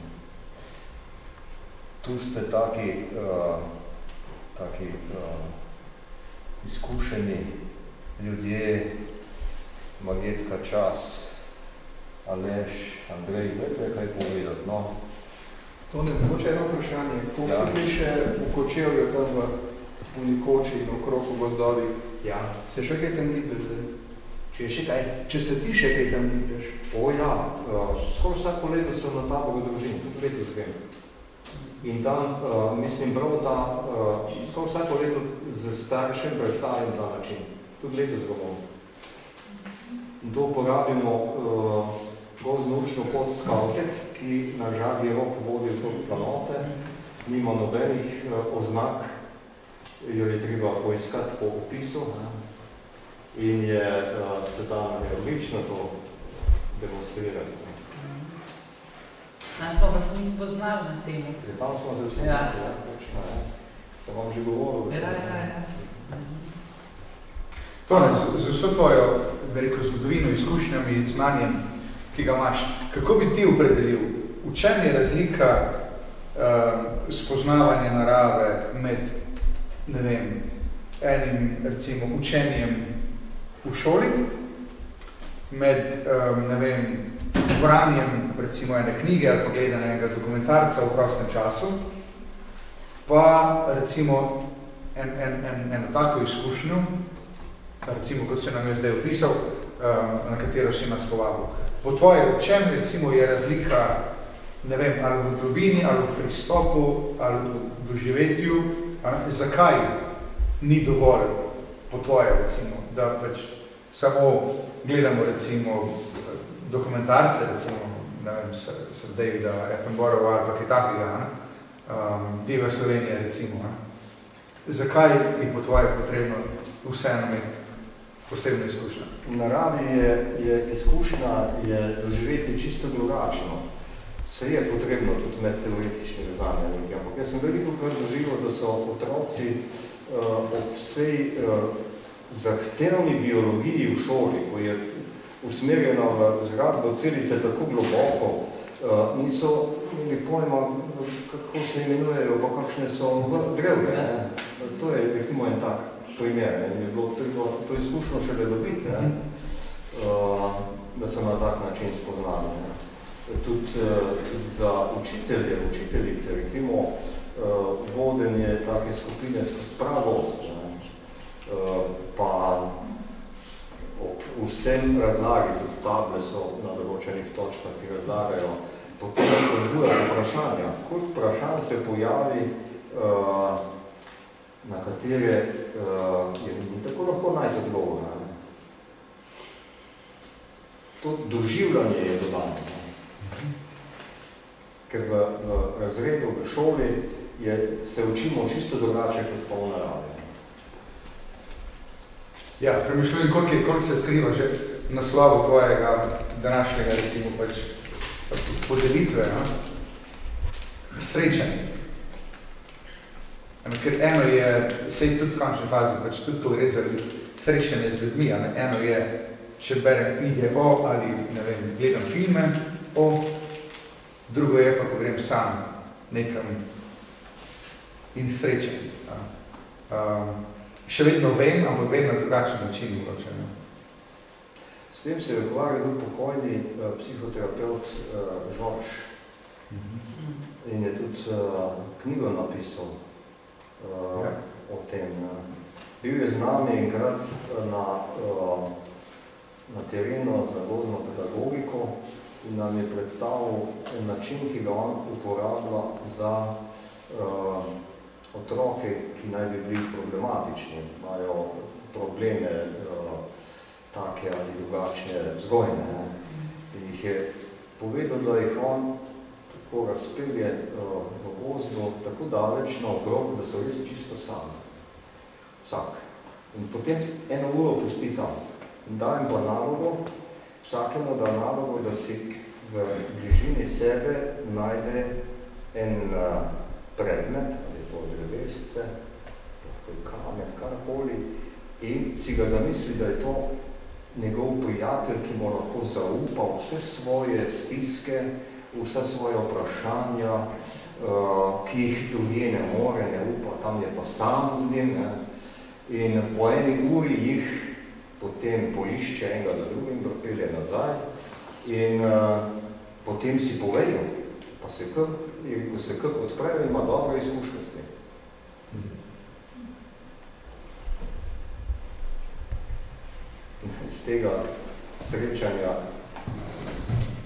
C: Tu ste taki izkušeni ljudje, Marjetka Čas, Aleš, Andrej, vete kaj povedati, no?
F: To ne mogoče eno vprašanje. Koliko se piše v Kočevju tam v Nikoči in okrog v gozdovi?
C: Ja.
F: Se še kaj tam gibeš zdaj?
C: Če je še kaj?
F: Če se ti še kaj tam gibeš?
C: O ja, skoraj vsako leto sem na taboru družin, tudi letos grem. In tam, mislim prav, da skoraj vsako leto z staršem predstavim ta način. Tudi letos ga bom. In to uporabimo gozdno-učno pot Skautek, ki na Žarji rok vodi v planote, nima nobenih oznak, jo je treba poiskati po opisu in je se tam odlično to demonstrirati.
G: Tam smo vas mi spoznali na temu.
C: Tam smo se spoznali, ja, točno, ja. Sem vam že govoril.
G: Ja.
B: Tone, z vso tvojo, bi rekel, zgodovino, izkušnjami, znanjem, ki ga imaš, kako bi ti opredelil, v čem je razlika spoznavanja narave med, ne vem, enim, recimo, učenjem v šoli, med, ne vem, branjem, recimo, ene knjige ali pa gledanje enega dokumentarca v prostem času, pa, recimo, eno tako izkušnjo, recimo, kot se nam je zdaj opisal, na katero si nas povabil. Po tvoje, v čem, recimo, je razlika, ne vem, ali v globini, ali v pristopu, ali v doživetju, zakaj ni dovolj, po tvoje, recimo, da pač samo gledamo, recimo, dokumentarce, recimo, ne vem, Sir Davida Attenborougha ali pa kaj takega, Diva Slovenije, recimo. Zakaj je po tvoje potrebno vseeno imeti posebno izkušnjo?
C: V naravi je izkušnja doživeti čisto drugačno. Se je potrebno tudi med teoretičnimi znanjem. Ampak jaz sem veliko krat doživel, da so otroci ob vsej zahtevni biologiji v šoli, ko je usmerjena v zgradbo celice tako globoko, niso imeli pojma, kako se imenujejo, pa kakšne so drevne. To je recimo en tak primer. Je bilo treba to izkušnjo šele dobiti, da so na tak način spoznali. Tudi za učitelje, učiteljice, recimo vodenje take skupine skozi pravost, vsem razlagi, tudi table so na določenih točkah, ki razlagajo, potem spodbujajo vprašanja. Kot vprašanj se pojavi, na katere je ni tako lahko najti odgovora. To doživljanje je dodano. Ker v razredu, v šoli se učimo čisto drugače kot pa v naravi.
A: Ja, premišljujem, koliko se skriva že v naslovu tvojega današnjega, recimo, pač podelitve, srečanje. Ker eno je, sej tudi v končni fazi, pač tudi ko gre za srečanje z ljudmi, eno je, če berem knjige o, ali ne vem, gledam filme o, drugo je pa, ko grem sam nekam in srečam. Še vedno vem, ampak vem na drugačen način.
C: S tem se je ukvarjal tudi pokojni psihoterapeut Žorž. In je tudi knjigo napisal o tem. Bil je z nami enkrat na terenu za gozdno pedagogiko in nam je predstavil način, ki ga on uporablja za otroke, ki naj bi bili problematični, imajo probleme take ali drugačne vzgojne. In jih je povedal, da jih on tako razpelje v gozdu tako daleč na okrog, da so res čisto sami. Vsak. In potem 1 uro pusti tam. In dajem pa nalogo, vsakemu da nalogo, da si v bližini sebe najde en predmet, ali je to drevesce, lahko je kamen, karkoli, in si ga zamisli, da je to njegov prijatelj, ki mu lahko zaupa vse svoje stiske, vse svoje vprašanja, ki jih drugje ne more, ne upa, tam je pa sam z njim. In po 1 uri jih potem poišče enega za drugim, propelje nazaj in potem si povedal, pa se kak odprejo, ima dobre izkušnje s tem. Z tega srečanja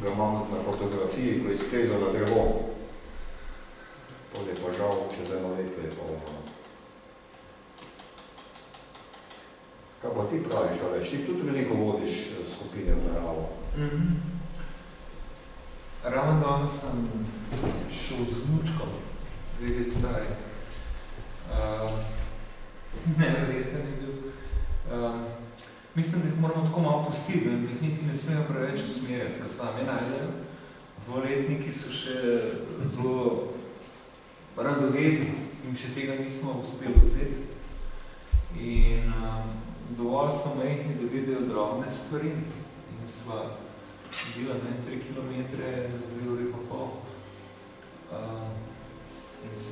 C: ga imam na fotografiji, ko je splezal na drevo. Pol je pa žal, čez 1 leto je pa umrl. Kaj pa ti praviš, Aleš? Ti tudi veliko vodiš skupine v naravo.
F: Ravno danes sem šel z vnučkom, 2 let stari. Neverjeten je bil. Mislim, da jih moramo tako malo pustiti, da jih niti ne smejo preveč usmerjati, ker sami najdejo. 2-letniki so še zelo radovedni in še tega nismo uspeli vzeti. In dovolj so majhni, da vidijo drobne stvari. In sva bila 3 kilometre, 2 ure pa pol.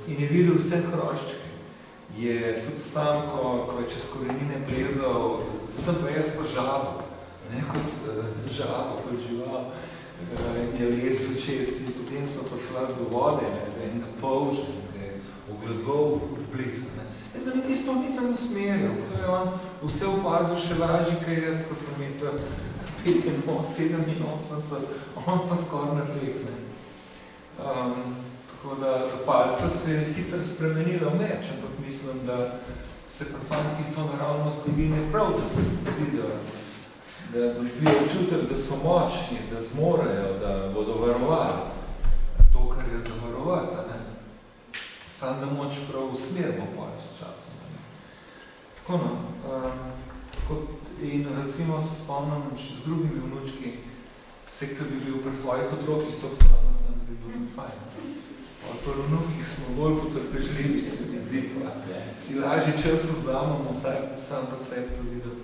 F: In je videl vse hroščke. Je tudi sam, ko je čez korenine plezal, sem pa jaz pa žabo, ne kot žabo, kot žival, je lezel čez in potem so prišla do vode, enega polža, ki je ogledoval v plesu. Jaz ga niti sploh nisem usmeril, ko je on vse opazil še lažje, kaj jaz, ko sem meter 87, on pa skoraj nadlek. Tako da palca se je hitro spremenila v meč, ampak mislim, da se pri fantkih to naravno zgodi ne prav, da se zgodi, da dobijo občutek, da so močni, da zmorejo, da bodo varovali to, kar je zavarovati. Sam da moč prav usmerimo pojo s časom. Tako in recimo se spomnim še z drugimi vnučki, vse, kar bi bil pri svojih otrokih, to pa bi bilo fajn. Pri vnukih smo bolj potrpežljivi, se mi zdi, pa si lažji čas vzamemo, sam pa sebi to videl.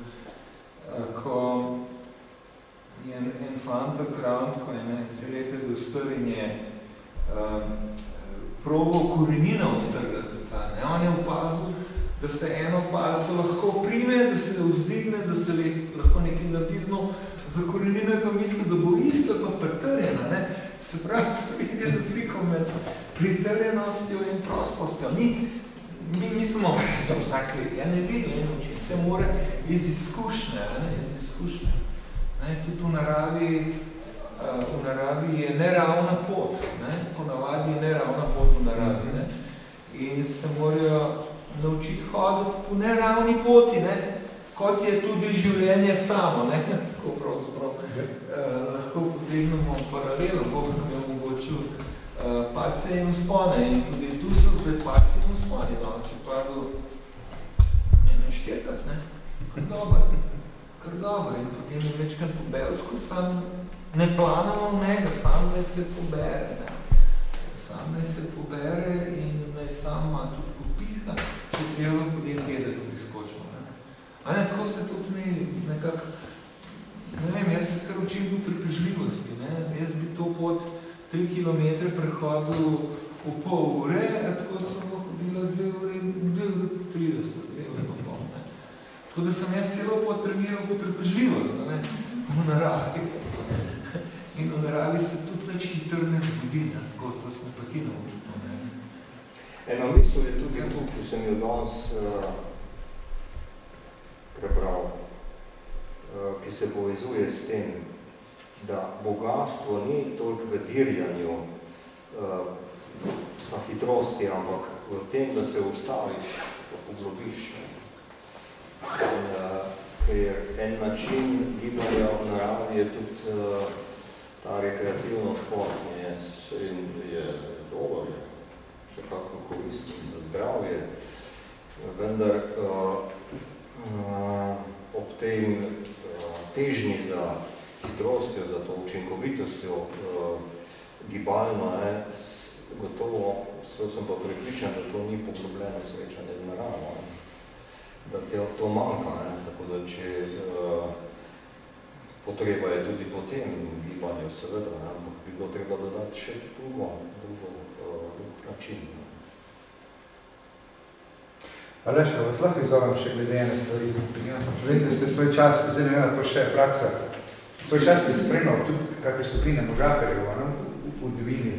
F: Ko je en fanta krant, ko je 3 leta bil star in je probal korenina odtrgati. On je opazil, da se eno palco lahko prime, da se vzdigne, da se lahko nekaj naredi z njo. Za korenino je pa mislil, da bo isto pa pritrjena. Se pravi, to vidi razliko med pritrjenostjo in prostostjo. Mi mislimo, da vsak let, ja ne vem, se mora iz izkušnje. Tudi v naravi je neravna pot, ponavadi je neravna pot v naravi, in se morajo naučiti hoditi po neravni poti, kot je tudi življenje samo, tako pravzaprav. Lahko potegnemo paralelo, Bog nam je omogočil padce in vzpone, in tudi tu so zdaj padci in vzponi, si padel štirkrat, kar dobro, in potem je večkrat po belsko, sam ne planamo v njega, sam naj se pobere, in naj sam ima tudi popiha, če treba potem tede tudi skočimo. Tako se tudi mi nekako, jaz se kar učim v pripležljivosti, jaz bi to pot 3 kilometre prehodil v pol ure, tako sem hodila 2 ure 30, 2 ure pa pol. Tako da sem jaz celo potreniral potrpežljivost v naravi. In v naravi se tudi več hitro ne zgodi, tako to smo pa ti naučili.
C: Eno misel je tudi tu, ki sem jo danes prebral, ki se povezuje s tem, da bogatstvo ni toliko v dirjanju na hitrosti, ampak v tem, da se ustaviš, da poglobiš. Ker en način gibanja v naravi je tudi ta rekreativno športni in je dober, še kako koristno za zdravje, vendar ob tem težnji za hitrostjo, za to učinkovitostjo gibalno, gotovo sem pa prepričan, da to ni poglobljeno srečanje z naravo, da to manjka, tako da če potreba je tudi po tem gibanju, seveda, ampak bi bilo treba dodati še drug način.
B: Aleš, vas lahko izovem še glede ene stvari. Vem, da ste svoj čas, zdaj ne vem, to še je praksa, svoj čas ste spremljal tudi kakve skupine možakarjev v Divini.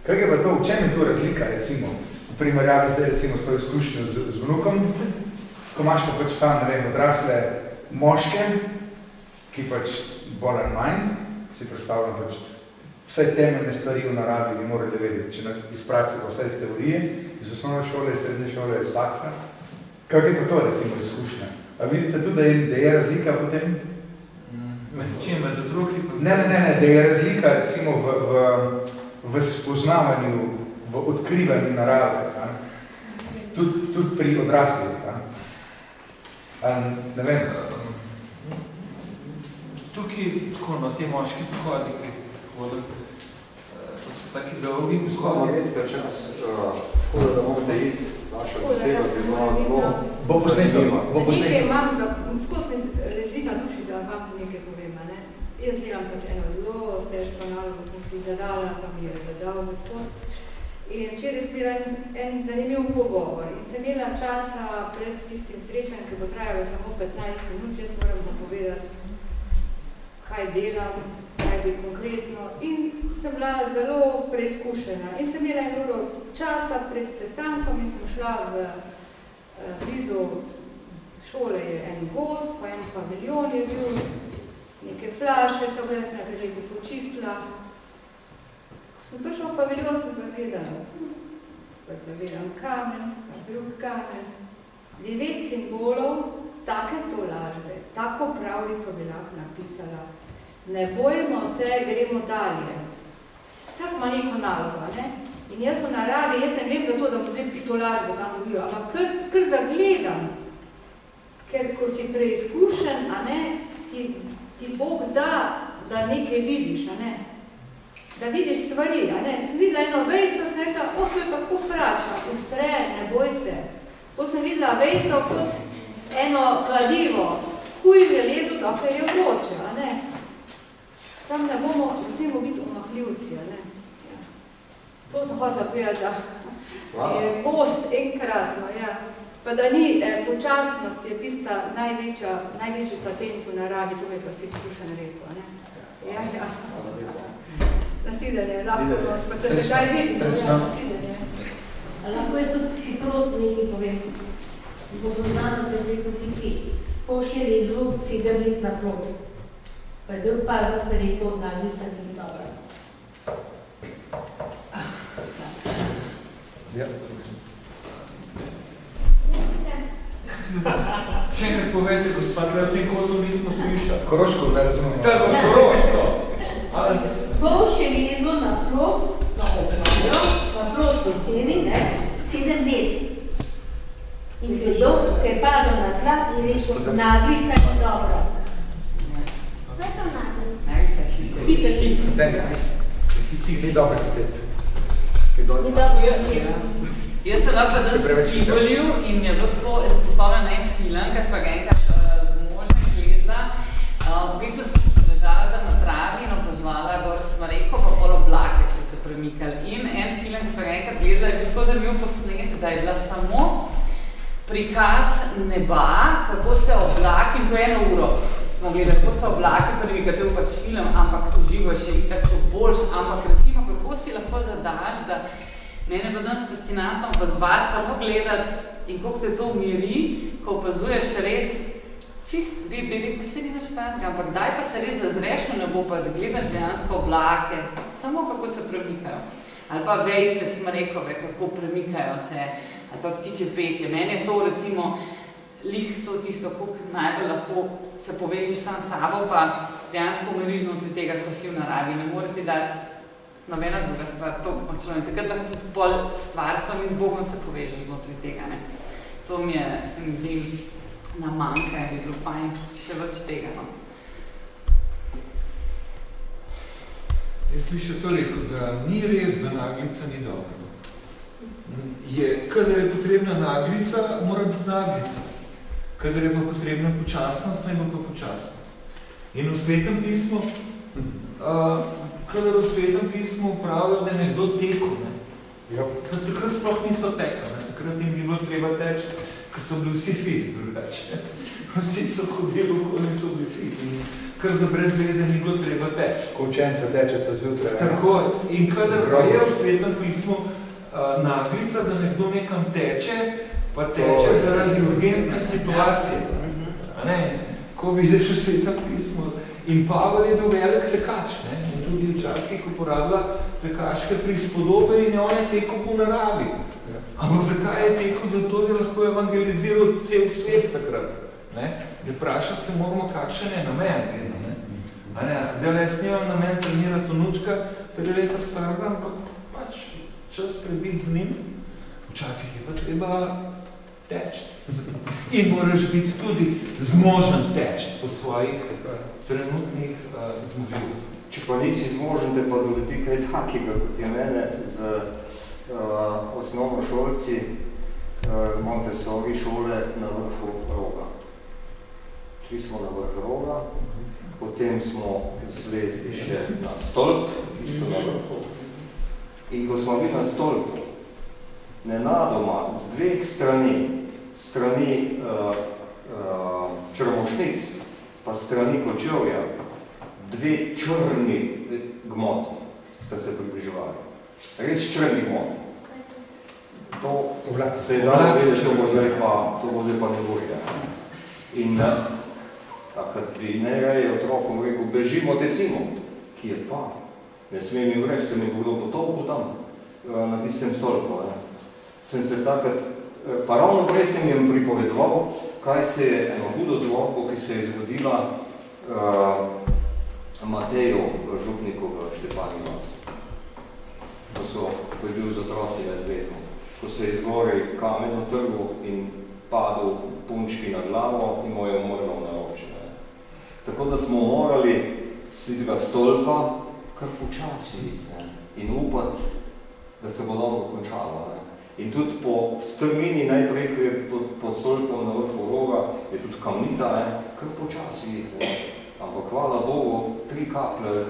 B: Kaj je pa to, v čem je to razlika, recimo, v primerjavi zdaj, recimo, s to izkušnjo z vnukom, ko imaš pa pač tam, ne vem, odrasle moške, ki pač bolj ali manj, si predstavljam pač vse temeljne stvari v naravi bi morali vedeti, če iz prakse pa vse iz teorije, iz osnovne šole, iz srednje šole, iz faksa. Kako je pa to, recimo, izkušnja? A vidite tudi, da je razlika potem?
F: Med čim, med otroki?
B: Ne, da je razlika, recimo, v spoznavanju, v odkrivanju narave, tudi pri odraslih. Ne vem.
F: Tukaj, tako, te moški pohodi, to so taki dolgi
C: Skoro redka čas, škoda, da morate iti, naša beseda bi bila zelo
B: Bo posneto.
D: Nekaj imam, skozi mi leži na duši, da vam nekaj povem. Jaz delam pač eno zelo težko nalogo, sem si zadala, pa mi je zadal gospod. In včeraj sem bila en zanimiv pogovor in sem imela časa pred tistim srečanjem, ki bo trajalo samo 15 minut, jaz moram vam povedati, kaj delam, kaj bi konkretno. In sem bila zelo preizkušena. In sem imela eno uro časa pred sestankom in sem šla v blizu šole je en gost, pa en paviljon je bil, neke flaše so bile, sem najprej lepo počistila. Ko sem prišla v paviljon, sem zagledala. Spet zagledam kamen, drug kamen. 9 simbolov, take tolažbe, tako pravljico bi lahko napisala. Ne bojmo se, gremo dalje. Vsak ima neko nalogo, ne? In jaz v naravi, jaz ne grem za to, da potem ti tolažbe tam dobijo, ampak kar zagledam. Ker ko si preizkušen, a ne, ti Bog da, da nekaj vidiš, a ne? Da vidiš stvari, a ne? Sem videla eno vejco, sem rekla, to je kako frača, ustrel, ne boj se. To sem videla vejco kot eno kladivo, huj železu, dokler je vroče, a ne? Sam ne smemo biti omahljivci, a ne? Ja. To sem hotela povedati, da je post enkratno, ja. Pa da ni, počasnost je tista največji patent v naravi, to mi je pa si izkušen rekel, a ne? Ja. Nasidenje, lahko, pa se še kaj vidi, nasidenje.
H: Lahko je tudi hitrost nekaj povem. Zgodovano se rekel neki po Šelezu 7 let naproti. Pa je drug par rekel, naglica ni dobra.
B: Ja.
F: Še enkrat povejte, gospod, da v tem kodu nismo slišali.
B: Koroško, ne razumemo.
F: Tako, Koroško.
H: Boš je lezel na plot, na plot jeseni, 7 let. In ker je padel na tla in rekel, naglica je dobra.
E: Kaj je to naglica?
G: Naglica hiter.
B: Ni dobro hiteti.
H: Ni dobro hiteti.
G: Jaz sem lahko danes čivolil in je bilo tako, jaz se spomnim na en film, ki sva ga enkrat z možem gledala. V bistvu sem ležala tam na travi in opazvala gor smreko, pa pol oblake, ki so se premikali. In en film, ki sva ga enkrat gledala, je bil tako zanimiv posnet, da je bila samo prikaz neba, kako se oblaki, in to je 1 uro smo gledali, kako se oblaki premikajo, to je pač film, ampak uživo je še itak to boljš, ampak recimo, kako si lahko zadaš, da mene bo danes fascinantno opazovati, samo gledati in koliko te to umiri, ko opazuješ res čist, bi rekel, vse ni naš španska, ampak daj pa se res zazreš v nebo, pa da gledaš dejansko oblake, samo kako se premikajo. Ali pa vejce smrekove, kako premikajo se, ali pa ptiče petje. Meni je to recimo lih to tisto, koliko najbolj lahko se povežeš sam s sabo, pa dejansko umiriš znotraj tega, ko si v naravi. Ne morete dati nobena druga stvar, to počelo. Takrat lahko tudi pol stvarstvom in z Bogom se povežeš znotraj tega. Ne. To mi je, se mi zdi, na manjka, je bilo fajn še več tega. No.
F: Jaz bi še to rekel, da ni res, da naglica ni dobro. Kadar je potrebna naglica, mora biti naglica. Kadar je pa potrebna počasnost, naj bo pa počasnost. In v Svetem pismu, kadar v Svetem pismu pravijo, da je nekdo tekel, takrat sploh niso tekli, takrat jim bilo treba teči, ker so bili vsi fit drugače. Vsi so hodili, okoli so bili fit. In kar za brez veze ni bilo treba teči.
B: Ko učenca teče pa zjutraj.
F: Tako, in kadar pa je v Svetem pismu naglica, da nekdo nekam teče, pa teče zaradi urgentne situacije. Ko vidiš v Svetem pismu. In Pavel je bil velik tekač, in tudi včasih uporablja tekaške prispodobe in on je tekel po naravi. Ampak zakaj je tekel? Zato, da lahko evangeliziral cel svet takrat. Vprašati se moramo, kakšen je namen. Da jaz nimam namen trenirati vnučka 3 leta starega, ampak pač čas prebiti z njim. Včasih je pa treba teči. In moraš biti tudi zmožen teči po svojih trenutnih zmogljivosti.
C: Če pa nisi zmožen, da pa doleti kaj takega, kot je mene z osnovnošolci Montessori šole na vrhu Roga. Šli smo na vrh Roga, potem smo zlezli še na stolp, čisto na vrhu. In ko smo bili na stolpu, nenadoma z 2 strani črmošnic, pa strani kočevja, 2 črni gmoti sta se približevali. Res črni gmoti. To se je dalo vedeti, to bo zdaj pa ne bolje. In takrat bi najraje otrokom rekel, bežimo, tecimo. Ki je pa? Ne smem jim reči, se mi bo kdo potopil tam na tistem stolpu. Sem se takrat, pa ravno prej sem jim pripovedoval, kaj se je eno hudo zgodbo, ki se je zgodila Mateju župniku v Štepani vas. Ko je bil z otroci med letom. Ko se je zgoraj kamen otrgal in padel punčki na glavo in mu je umrlo na roče. Tako da smo morali z tistega stolpa kar počasi in upati, da se bo dobro končalo. In tudi po strmini, najprej, ko je pod stolpom na vrhu Roga, je tudi kamnita, kar počasi. Ampak hvala Bogu, 3 kaplje,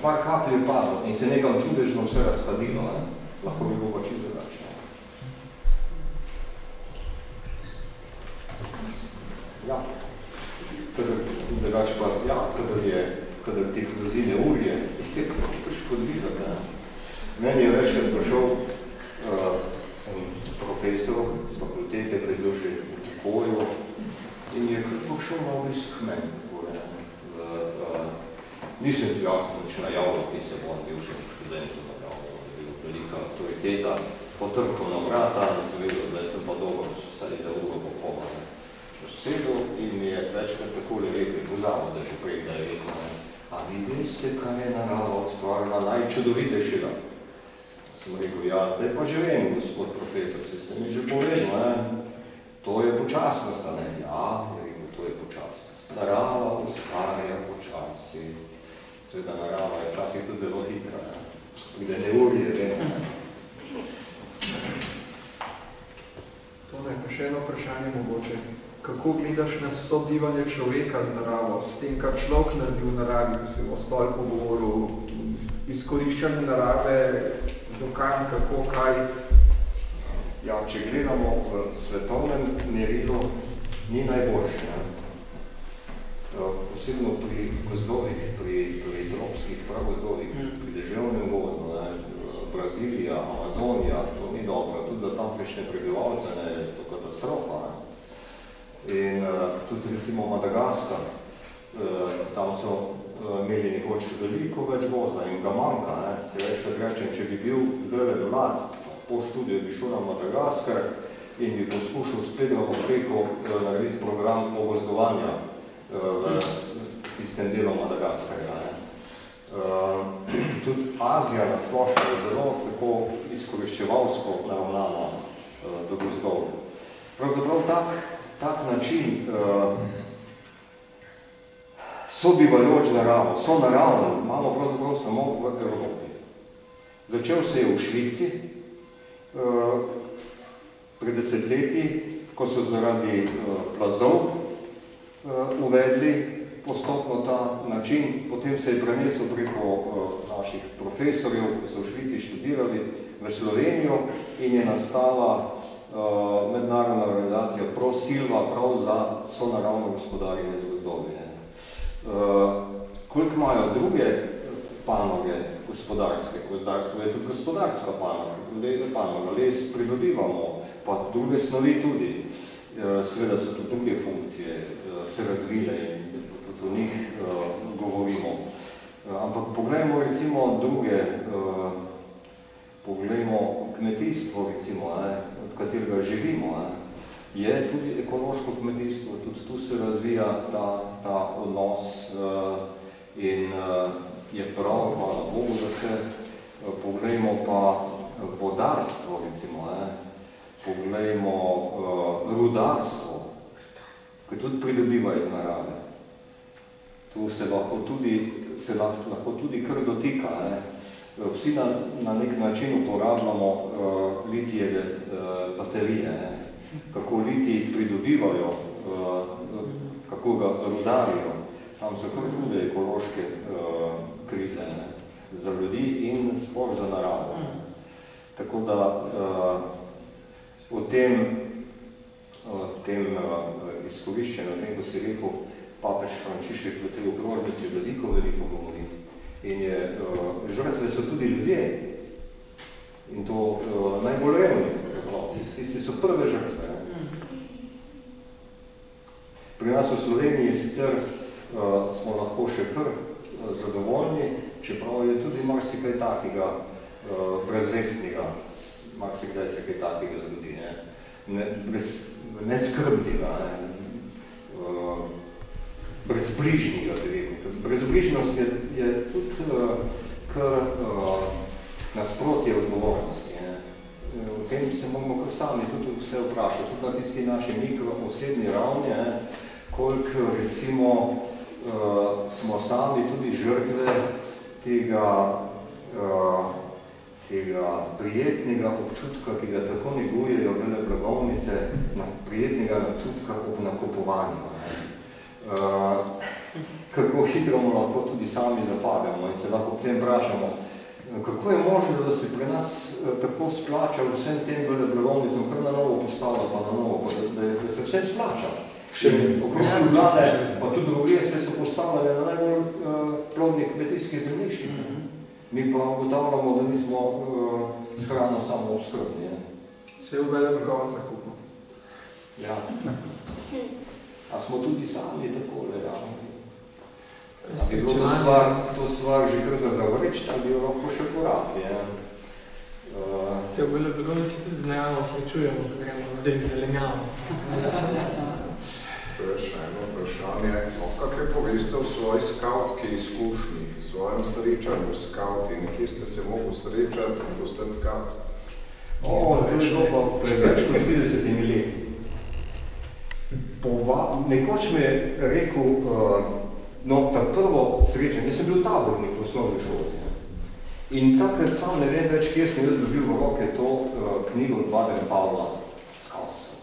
C: par kaplje je padlo in se nekam čudežno vse razpadilo. Lahko bi bilo pa čisto drugače. Ja, drugače pa, ja, kadar ti hrozi neurje, je pač podvizati. Meni je večkrat prišel profesor z fakultete, ki je bil že v pokoju in je kar šel na obisk k meni Nisem jasno najavljal, ki se bom bivšemu študentu najavljal, je bil velika autoriteta, potrkal na vrata in sem videl, da sem pa dobro, saj za uro popolno. Sedel in mi je večkrat takole rekel, pozabo, da že prej, da je rekel, a vi veste, kaj je narava ustvarila najčudovitejšega? Sem rekel, ja, zdaj pa že vem, gospod profesor, se ste mi že povedal, to je počasnost, a ne? Ja, je rekel, to je počasnost. Narava ustvarja počasi. Seveda narava je včasih tudi zelo hitra, da ne urje, vemo.
B: Tone, pa še eno vprašanje mogoče. Kako gledaš na sobivanje človeka z naravo, s tem, kar človek naredi v naravi, ko se o stolj pogovoril, izkoriščanje narave, dokam, kako, kaj?
C: Ja, če gledamo v svetovnem merilu, ni najboljše. Posebno pri gozdovih, pri tropskih pragozdovih, pri deževnem gozdu, Brazilija, Amazonija, to ni dobro, tudi da tam prejšnje prebivalce, je to katastrofa. In tudi recimo Madagaskar, tam so imeli nekoč veliko več gozda in ga manjka. Se večkrat rečem, če bi bil zdaj mlad, po študiju bi šel na Madagaskar in bi poskušal spet ga preko narediti program pogozdovanja v tistem delu Madagaskarja. Tudi Azija nasplošno je zelo tako izkoriščevalsko naravnana do gozdov. Pravzaprav tak način sobivajoč naravo, so naravno, imamo pravzaprav samo v Evropi. Začel se je v Švici pred desetletji, ko so zaradi plazov uvedli postopno ta način, potem se je prenesel preko naših profesorjev, ki so v Švici študirali, v Slovenijo in je nastala mednarodna organizacija Pro Silva prav za sonaravno gospodarjenje z gozdovi. Koliko imajo druge panoge gospodarske? Gozdarstvo je tudi gospodarska panoga, les pridobivamo, pa druge snovi tudi. Seveda so tudi druge funkcije se razvile in tudi o njih govorimo. Ampak poglejmo recimo druge, poglejmo kmetijstvo recimo, od katerega živimo. Je tudi ekološko kmetijstvo, tudi tu se razvija ta odnos in je prav, hvala Bogu, da se poglejmo pa vodarstvo recimo, poglejmo rudarstvo, ki tudi pridobiva iz narave. Tu se lahko tudi kar dotika. Vsi na nek način uporabljamo litijeve baterije, kako litij pridobivajo, kako ga rudarijo. Tam so kar hude ekološke krize za ljudi in sploh za naravo. Tako da o tem izkoriščenju, o tem, ko si rekel, papež Frančišek v tej okrožnici veliko govori. In žrtve so tudi ljudje. In to najbolj revni. Tisti so prve žrtve. Pri nas v Sloveniji sicer smo lahko še kar zadovoljni, čeprav je tudi marsikaj takega brezvestnega, marsikaj se kaj takega zgodi, neskrbnega, brezbrižnega, bi rekel. Brezbrižnost je tudi kar nasprotje odgovornosti. V tem se moramo kar sami tudi vse vprašati, tudi na tisti naši mikroosebni ravni, koliko recimo smo sami tudi žrtve tega prijetnega občutka, ki ga tako negujejo vele blagovnice, prijetnega občutka ob nakupovanju. Kako hitro lahko tudi sami zapademo in se lahko potem vprašamo, kako je možno, da se pri nas tako splača vsem tem vele blagovnicam, kar na novo postavlja, pa na novo, da se vsem splača. Okrog Ljubljane, pa tudi drugje se so postavljali na najbolj plodnih kmetijskih zemljiščih. Mi pa ugotavljamo, da nismo s hrano samo obskrbni.
B: Vse v vele blagovnicah kupno.
C: Ja. A smo tudi sami takole, ja. bi bilo to stvar že kar za zavreč, tam bi jo lahko še korak.
I: Se v Belogorci tudi znamo, srečujemo, ko gremo v zelenjavo.
J: To je še eno vprašanje. Kakve poveste o svoji skautski izkušnji, svojem srečanju s skauti? Nekje ste se mogli srečati in postati skaut?
C: To je bilo pa pred več kot 30 leti. Nekoč mi je rekel, ta prvo srečanje, jaz sem bil tabornik v osnovni šoli. In takrat sam ne vem več, kje sem jaz dobil v roke to knjigo od Baden Pavla Skautstvo.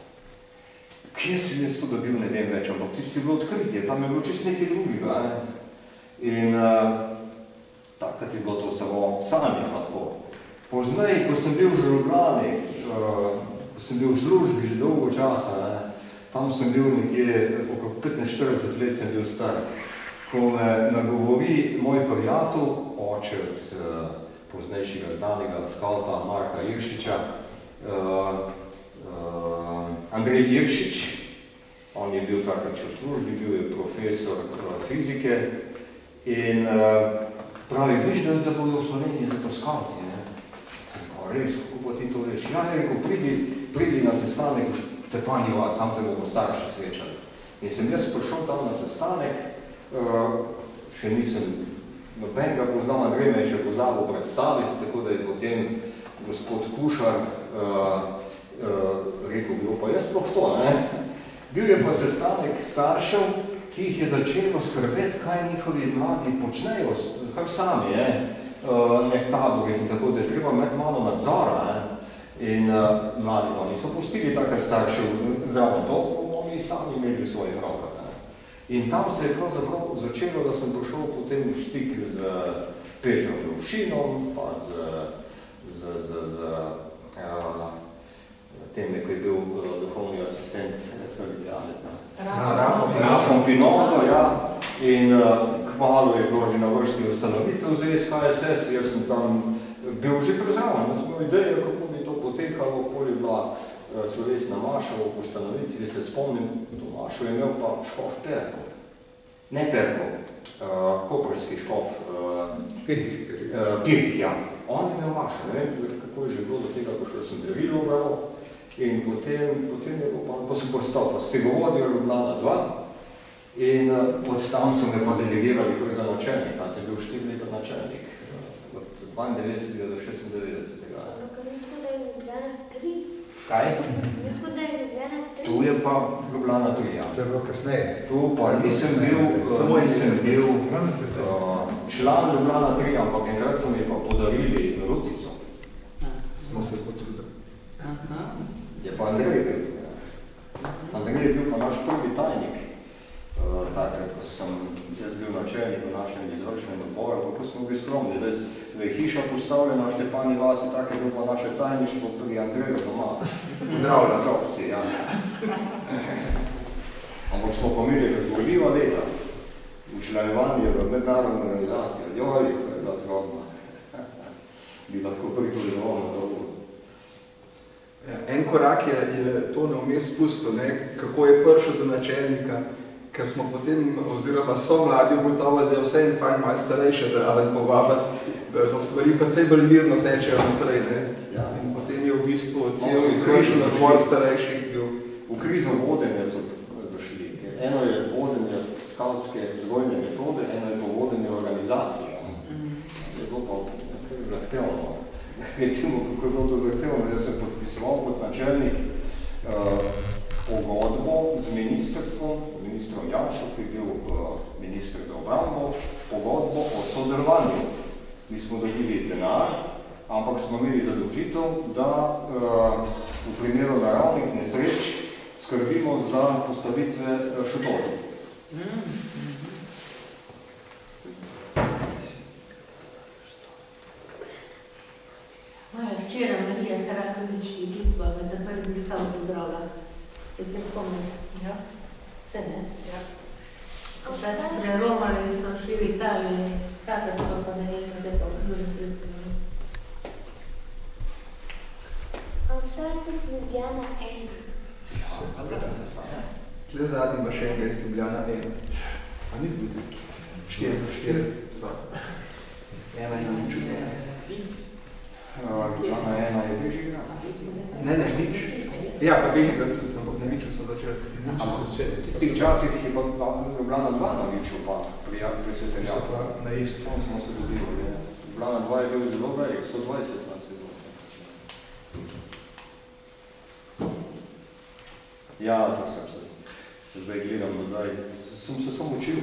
C: Kje sem jaz to dobil, ne vem več, ampak tisto je bilo odkritje, tam je bilo čist nekaj drugega. In takrat je bilo to samo sanje lahko. Poznej, ko sem bil v Ljubljani, ko sem bil v službi že dolgo časa, tam sem bil nekje, okrog 45 let sem bil star, ko me nagovori moj prijatelj, oče od poznejšega znanega skauta Marka Iršiča, Andrej Iršič, on je bil takrat v službi, bil je profesor fizike in pravi, veš, da bodo v Sloveniji za to skauti, res, kako pa ti to veš? Ja, rekel, pridi na sestanek v Štepanji vas, tam se bomo starši srečali. In sem jaz prišel tam na sestanek, še nisem nobenega poznal, Andrej me je še pozabil predstaviti, tako da je potem gospod Kušar rekel, bilo pa jaz sploh to, Bil je pa sestanek staršev, ki jih je začelo skrbeti, kaj njihovi mladi počnejo, kar sami, nek tabor in tako, da je treba imeti malo nadzora, in mladi pa niso pustili takrat staršev zraven to, bomo mi sami imeli v svojih rokah. In tam se je pravzaprav začelo, da sem prišel potem v stik z Petrom Lovšinom, pa z tem, ko je bil duhovni asistent Rafom Pinozo, in kmalu je bilo že na vrsti ustanovitev za SKSS, jaz sem tam bil že prezraven, smo ideje, kako bi to potekalo, pol je bila slovesna maša v ustanovitvi, se spomnim, to mašo je imel pa škof Perko, ne Perko, koprski škof Pirk, on je imel mašo, ne vem, kako je že bilo do tega, ko sem berilo bral, in potem je bilo pa sem postal pa stegovodja Ljubljana 2 in od tam so me pa delegirali kar za načelnik, tam sem bil 4 leta načelnik, od 92 do 96. Kaj? Tu je pa Ljubljana 3,
A: To je bilo kasneje.
C: Tu pa nisem bil član Ljubljana 3, ampak enkrat so mi pa podarili rutico.
A: Smo se potrudili.
C: Je pa Andrej bil. Andrej je bil pa naš prvi tajnik. Takrat, ko sem jaz bil načelnik v našem izvršnem odboru, kako smo bili skromni, da je hiša postavljena v Štepani vasi, tako je bil pa naše tajništvo pri Andreju doma. Zdravlja sopci, Ampak smo pa imeli razboljiva leta. Učlanevanje v mednarodno organizacijo. Joj, to je bila zgodba. Bi lahko pripovedoval na dolgo.
B: En korak je to vmes spustil, kako je prišel do načelnika, ker smo potem, oziroma so mladi ugotovili, da je vse en fajn malo starejše zraven povabiti, da so stvari precej bolj mirno tečejo naprej. In potem je v bistvu cel izvršen odbor starejših bil.
C: V krizo vodenja so zašli. Eno je vodenje skautske vzgojne metode, eno je pa vodenje organizacije. Je bilo pa zahtevno. Recimo, kako je bilo to zahtevno, jaz sem podpisoval kot načelnik pogodbo z ministrstvom, ministrom Janšo, ki je bil minister za obrambo, pogodbo o sodelovanju. Mi smo dobili denar, ampak smo imeli zadolžitev, da v primeru naravnih nesreč skrbimo za postavitve šotorov.
H: Moja včera Marija Karakovič je jutva, da prvi stav pozdravlja. Se te spomnite? Ja. Vse ne? Ja. Včas preromali so šli v Italiji, takrat so pa ne vem, se pa drugi sredstvo.
E: Vse je tu Ljubljana 1.
B: Tle zadnji ima še enega iz Ljubljana 1. A ni zbudil?
C: 4.
K: Ena je na niču.
C: Ljubljana 1 je bližji igra.
K: Ne, nič. Ja, pa bližji, ampak na niču so začeli.
C: V tistih časih je pa Ljubljana 2 na niču, pa pri Svetenjaku.
K: Na išči.
C: Smo se dobili. Ljubljana 2 je bil zelo velik, 120 nas je bilo. Ja, to sem se. Zdaj gledam nazaj. Sem se samo učil.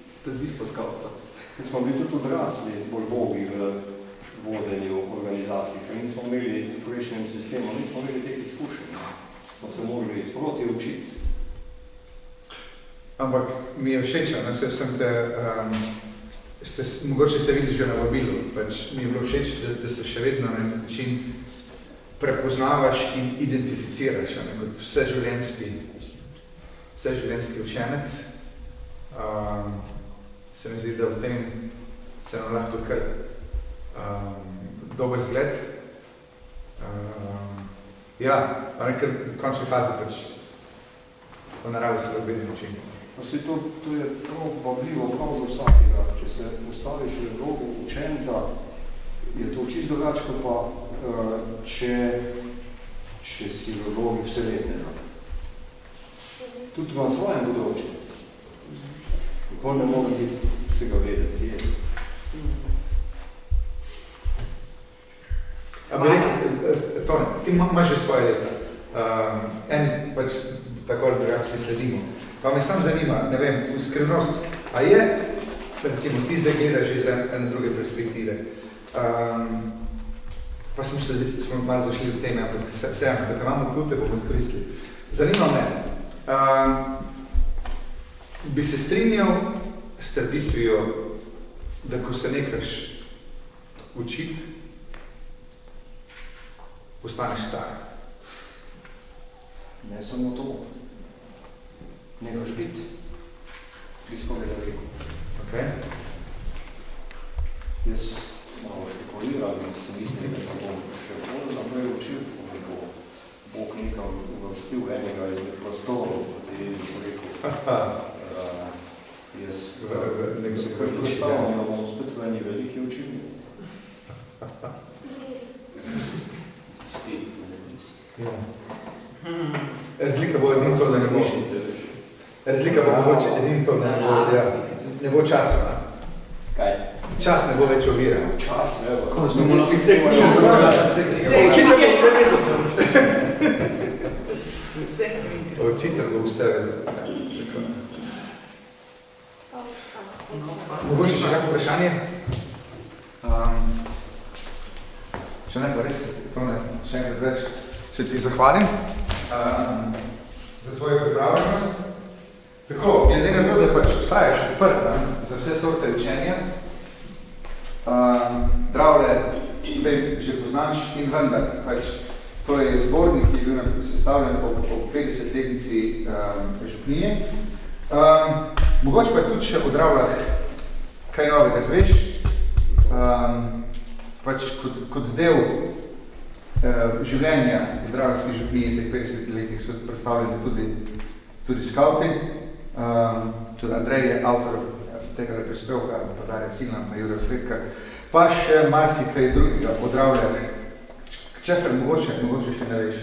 K: Ste bistvo skavca.
C: Smo bili tudi odrasli bolj bogi v vodenju organizacij, ker nismo imeli v prejšnjem sistemu, nismo imeli teh izkušenj. Smo se morali sproti učiti.
B: Ampak mi je všeč, mogoče ste videli že na vabilu, pač mi je bilo všeč, da se še vedno na način prepoznavaš in identificiraš kot vseživljenjski učenec. Se mi zdi, da v tem se nam lahko kar dober zgled. Ja, ker v končni fazi pač v naravi se odbedni način.
C: To je prav vabljivo prav za vsakega. Če se postaviš v vlogo učenca, je to čisto drugače, kot pa če si v vlogi vseletnega. Tudi na svojem področju. Nikoli ne mogo biti vsega vedeti, je.
B: Tone, ti imaš že svoje leta. En pač tako ali drugače sledimo. Pa me sam zanima, ne vem, v skrivnost, a je, recimo, ti zdaj gledaš iz ene druge perspektive, pa smo malo zašli v teme, ampak vseeno, da te imamo tu, te bomo izkoristili. Zanima me, bi se strinjal s trditvijo, da ko se nekaš učiti, postaneš star?
C: Ne samo to. Nekaš biti. Čisto ga rekel.
B: Okay.
C: Jaz malo špekuliram in si mislim, da se bom še bolj naprej učil, ko bo Bog nekam uvrstil enega izmed prostorov, kot je rekel. Jaz predpostavljam, da bom spet v eni veliki učilnici. Spet v veliki.
B: Razlika bo edin to, da ne bo. Razlika bo mogoče edin to, da ne bo. Ne bo časa.
C: Kaj?
B: Čas ne bo več oviran.
C: Čas ne bo.
K: Končno bomo vse knjige.
B: Učitelj bo vse vedel.
G: Vse knjige.
B: Učitelj bo vse vedel. Mogoče še kakvo vprašanje? Še ne, pa res, Tone, še enkrat več se ti zahvalim za tvojo pripravljenost. Tako, glede na to, da pač ostaješ odprt za vse sorte učenja, Dravlje, že poznaš in vendar, pač to je zbornik, ki je bil sestavljen po 50-letnici župnije. Mogoče pa tudi še od Dravlja kaj novega zveš, pač kot del življenja v Dravljski župniji teh 50 letih so predstavljeni tudi skauti. Tudi Andrej je avtor tega prispevka, pa Darja Silna, pa Jurija Sredka, pa še marsikaj drugega od Dravlja, česar mogoče še ne veš.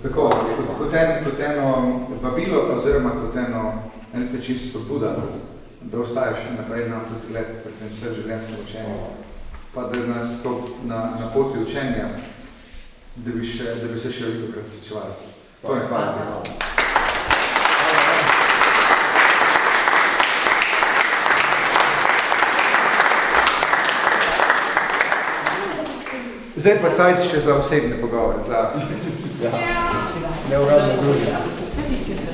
B: Tako, kot eno vabilo, oziroma kot eno način spodbuda, da ostajaš naprej na zgled pri tem vse življenjskem učenju, pa da nas to na poti učenja, da bi se še veliko krat srečevali. To je hvala te. Zdaj pa cajt še za osebne pogovore, za neuradne družbe.